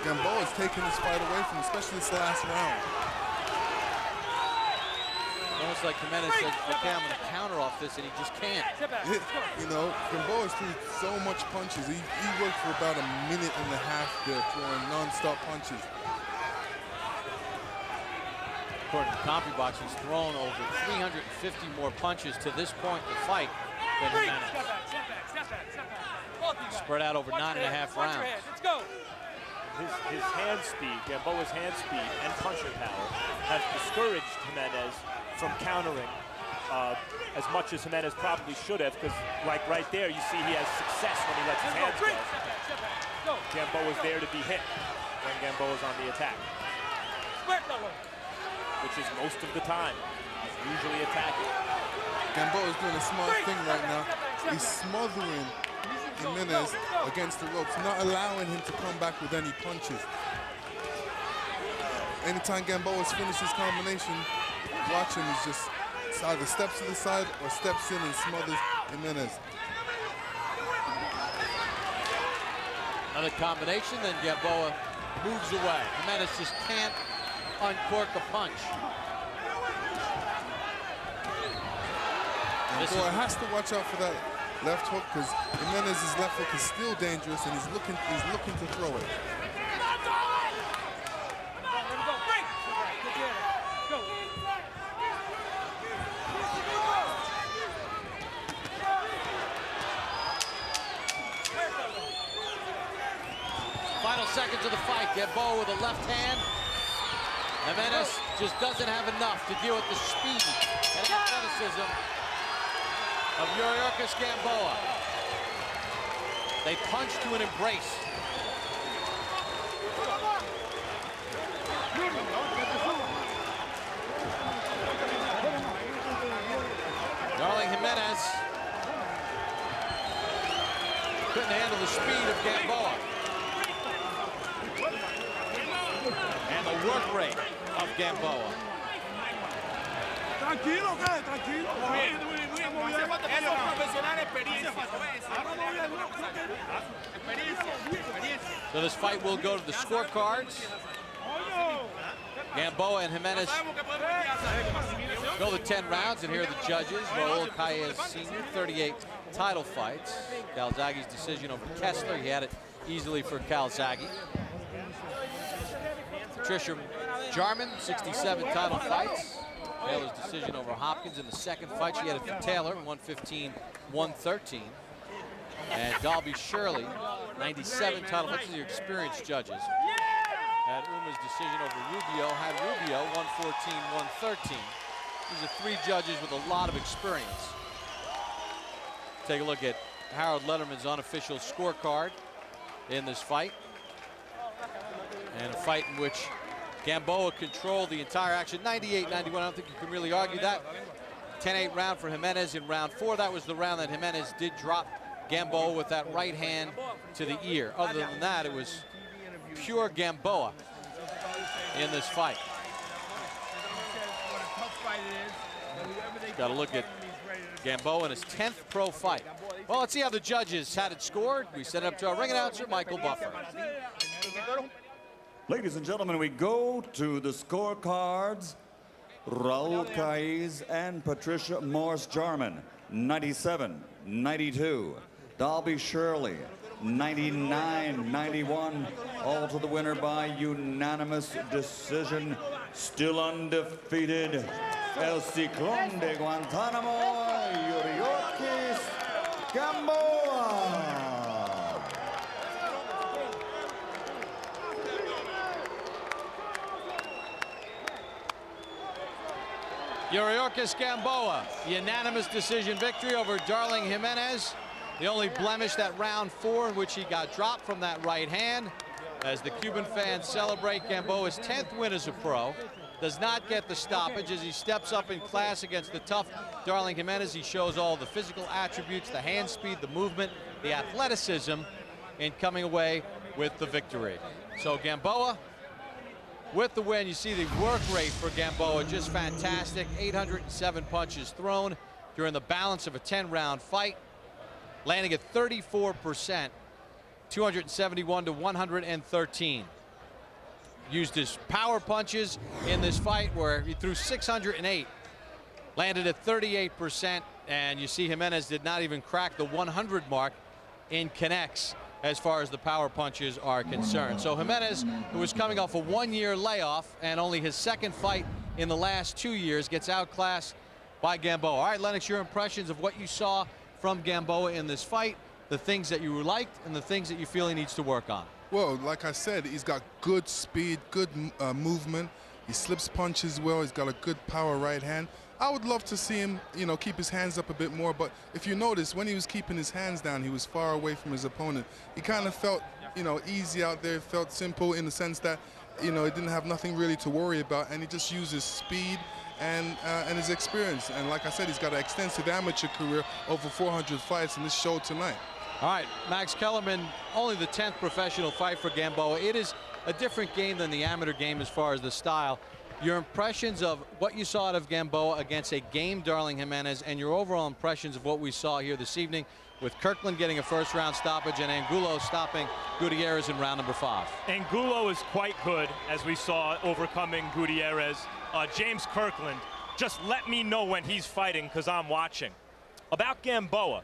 Gamboa is taking this fight away from him, especially this last round. Almost like Jimenez says, okay, I'm going to counter off this, and he just can't. You know, Gamboa threw so much punches. He worked for about a minute and a half there, throwing non-stop punches. According to CompuBox, he's thrown over 350 more punches to this point in the fight than Jimenez. Spread out over 9.5 rounds. Let's go. His hand speed, Gamboa's hand speed and punching power has discouraged Jimenez from countering as much as Jimenez probably should have, because like right there, you see he has success when he lets his hands go. Gamboa's there to be hit when Gamboa's on the attack, which is most of the time. He's usually attacking. Gamboa is doing a smart thing right now. He's smothering Jimenez against the ropes, not allowing him to come back with any punches. Anytime Gamboa finishes his combination, watch him, he's just either steps to the side or steps in and smothers Jimenez. Another combination, then Gamboa moves away. Jimenez just can't uncork a punch. Gamboa has to watch out for that left hook, because Jimenez's left hook is still dangerous, and he's looking to throw it. Final seconds of the fight. Gamboa with a left hand. Jimenez just doesn't have enough to deal with the speed and athleticism of Yuriorkis Gamboa. They punch to an embrace. Darling Jimenez couldn't handle the speed of Gamboa. And the work rate of Gamboa. Tranquilo, tranquilo. So this fight will go to the scorecards. Gamboa and Jimenez go the 10 rounds, and here are the judges. Raul Calles Sr., 38 title fights. Calzaghe's decision over Kessler. He had it easily for Calzaghe. Patricia Jarman, 67 title fights. Taylor's decision over Hopkins in the second fight. She had it for Taylor, 115-113. And Dalby Shirley, 97 title fights. These are experienced judges. Had Uma's decision over Rubio. Had Rubio, 114-113. These are three judges with a lot of experience. Take a look at Harold Letterman's unofficial scorecard in this fight. And a fight in which Gamboa controlled the entire action, 98-91. I don't think you can really argue that. 10-8 round for Jimenez in round 4. That was the round that Jimenez did drop Gamboa with that right hand to the ear. Other than that, it was pure Gamboa in this fight. Got to look at Gamboa in his 10th pro fight. Well, let's see how the judges had it scored. We set it up to our ring announcer, Michael Buffer. Ladies and gentlemen, we go to the scorecards. Raul Calles and Patricia Morse-Jarman, 97-92. Dalby Shirley, 99-91. All to the winner by unanimous decision. Still undefeated, El Ciclón de Guantánamo, Yuriorkis Gamboa. Yuriorkis Gamboa, unanimous decision victory over Darling Jimenez. The only blemish, that round 4 in which he got dropped from that right hand. As the Cuban fans celebrate Gamboa's 10th win as a pro. Does not get the stoppage as he steps up in class against the tough Darling Jimenez. He shows all the physical attributes, the hand speed, the movement, the athleticism in coming away with the victory. So Gamboa with the win. You see the work rate for Gamboa, just fantastic. 807 punches thrown during the balance of a 10-round fight, landing at 34%, 271 to 113. used his power punches in this fight where he threw 608, landed at 38%, and you see Jimenez did not even crack the 100 mark in connects as far as the power punches are concerned. So Jimenez, who was coming off a one-year layoff and only his second fight in the last 2 years, gets outclassed by Gamboa. All right, Lennox, your impressions of what you saw from Gamboa in this fight, the things that you liked and the things that you feel he needs to work on. Well, like I said, he's got good speed, good movement. He slips punches well. He's got a good power right hand. I would love to see him, you know, keep his hands up a bit more. But if you notice, when he was keeping his hands down, he was far away from his opponent. He kind of felt, you know, easy out there, felt simple in the sense that, you know, he didn't have nothing really to worry about, and he just used his speed and his experience. And like I said, he's got an extensive amateur career, over 400 fights, and this showed tonight. All right, Max Kellerman, only the 10th professional fight for Gamboa. It is a different game than the amateur game as far as the style. Your impressions of what you saw out of Gamboa against a game Darling Jimenez, and your overall impressions of what we saw here this evening with Kirkland getting a first-round stoppage and Angulo stopping Gutierrez in round number 5. Angulo is quite good, as we saw, overcoming Gutierrez. James Kirkland, just let me know when he's fighting, because I'm watching. About Gamboa,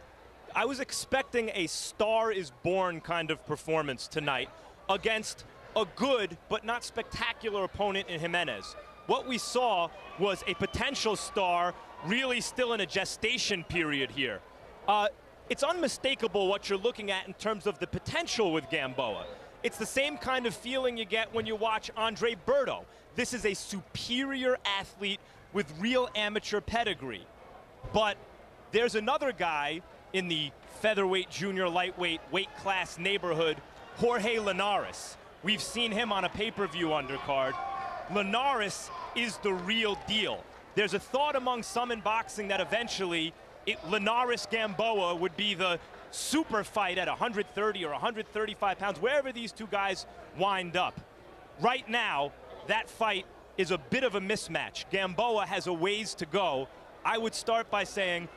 I was expecting a star-is-born kind of performance tonight against a good but not spectacular opponent in Jimenez. What we saw was a potential star really still in a gestation period here. It's unmistakable what you're looking at in terms of the potential with Gamboa. It's the same kind of feeling you get when you watch Andre Berto. This is a superior athlete with real amateur pedigree. But there's another guy in the featherweight, junior lightweight weight class neighborhood, Jorge Linares. We've seen him on a pay-per-view undercard. Linares is the real deal. There's a thought among some in boxing that eventually Linares-Gamboa would be the super fight at 130 or 135 pounds, wherever these two guys wind up. Right now, that fight is a bit of a mismatch. Gamboa has a ways to go. I would start by saying,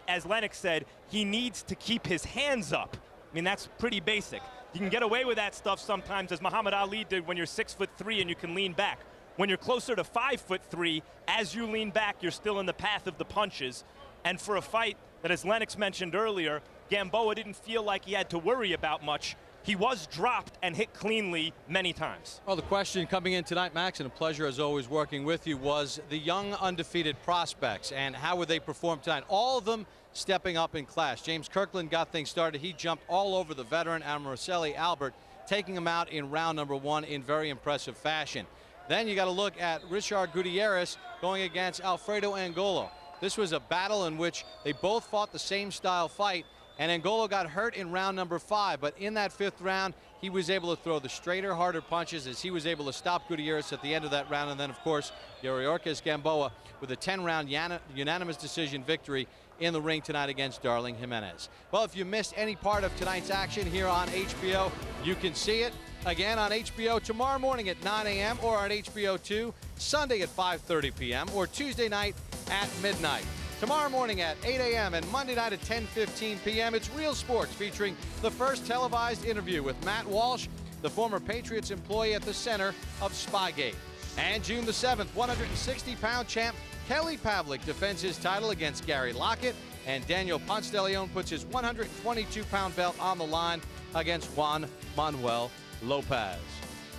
as Lennox said, he needs to keep his hands up. I mean, that's pretty basic. You can get away with that stuff sometimes, as Muhammad Ali did when you're 6'3" and you can lean back. When you're closer to 5'3", as you lean back, you're still in the path of the punches. And for a fight that, as Lennox mentioned earlier, Gamboa didn't feel like he had to worry about much. He was dropped and hit cleanly many times. Well, the question coming in tonight, Max, and a pleasure as always working with you, was the young undefeated prospects and how would they perform tonight? All of them stepping up in class. James Kirkland got things started. He jumped all over the veteran Amorcelli Albert, taking him out in round number 1 in very impressive fashion. Then you got to look at Richard Gutierrez going against Alfredo Angulo. This was a battle in which they both fought the same style fight, and Angulo got hurt in round number 5, but in that 5th round, he was able to throw the straighter, harder punches as he was able to stop Gutierrez at the end of that round. And then, of course, Gutierrez Gamboa with a 10-round unanimous decision victory in the ring tonight against Darling Jimenez. Well, if you missed any part of tonight's action here on HBO, you can see it again on HBO tomorrow morning at 9 a.m. or on HBO 2 Sunday at 5:30 p.m. or Tuesday night at midnight. Tomorrow morning at 8 a.m. and Monday night at 10:15 p.m. It's Real Sports, featuring the first televised interview with Matt Walsh, the former Patriots employee at the center of Spygate. And June the 7th, 160-pound champ Kelly Pavlik defends his title against Gary Lockett, and Daniel Ponce de Leon puts his 122-pound belt on the line against Juan Manuel Lopez.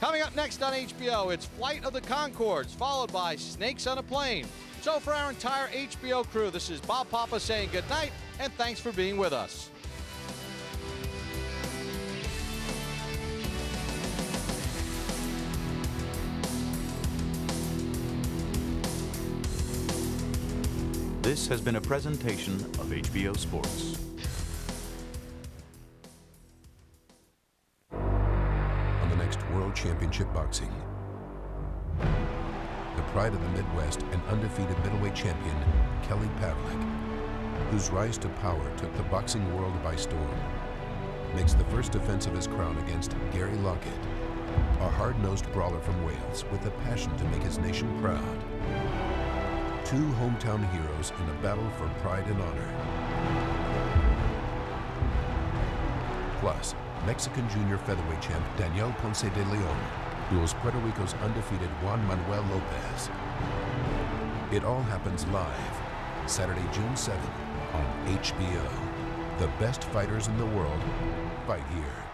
Coming up next on HBO, it's Flight of the Conchords, followed by Snakes on a Plane. So for our entire HBO crew, this is Bob Papa saying good night, and thanks for being with us. This has been a presentation of HBO Sports. On the next World Championship Boxing, the pride of the Midwest and undefeated middleweight champion, Kelly Pavlik, whose rise to power took the boxing world by storm, makes the first defense of his crown against Gary Lockett, a hard-nosed brawler from Wales with a passion to make his nation proud. Two hometown heroes in a battle for pride and honor. Plus, Mexican junior featherweight champ Daniel Ponce de Leon duels Puerto Rico's undefeated Juan Manuel Lopez. It all happens live, Saturday, June 7th on HBO. The best fighters in the world fight here.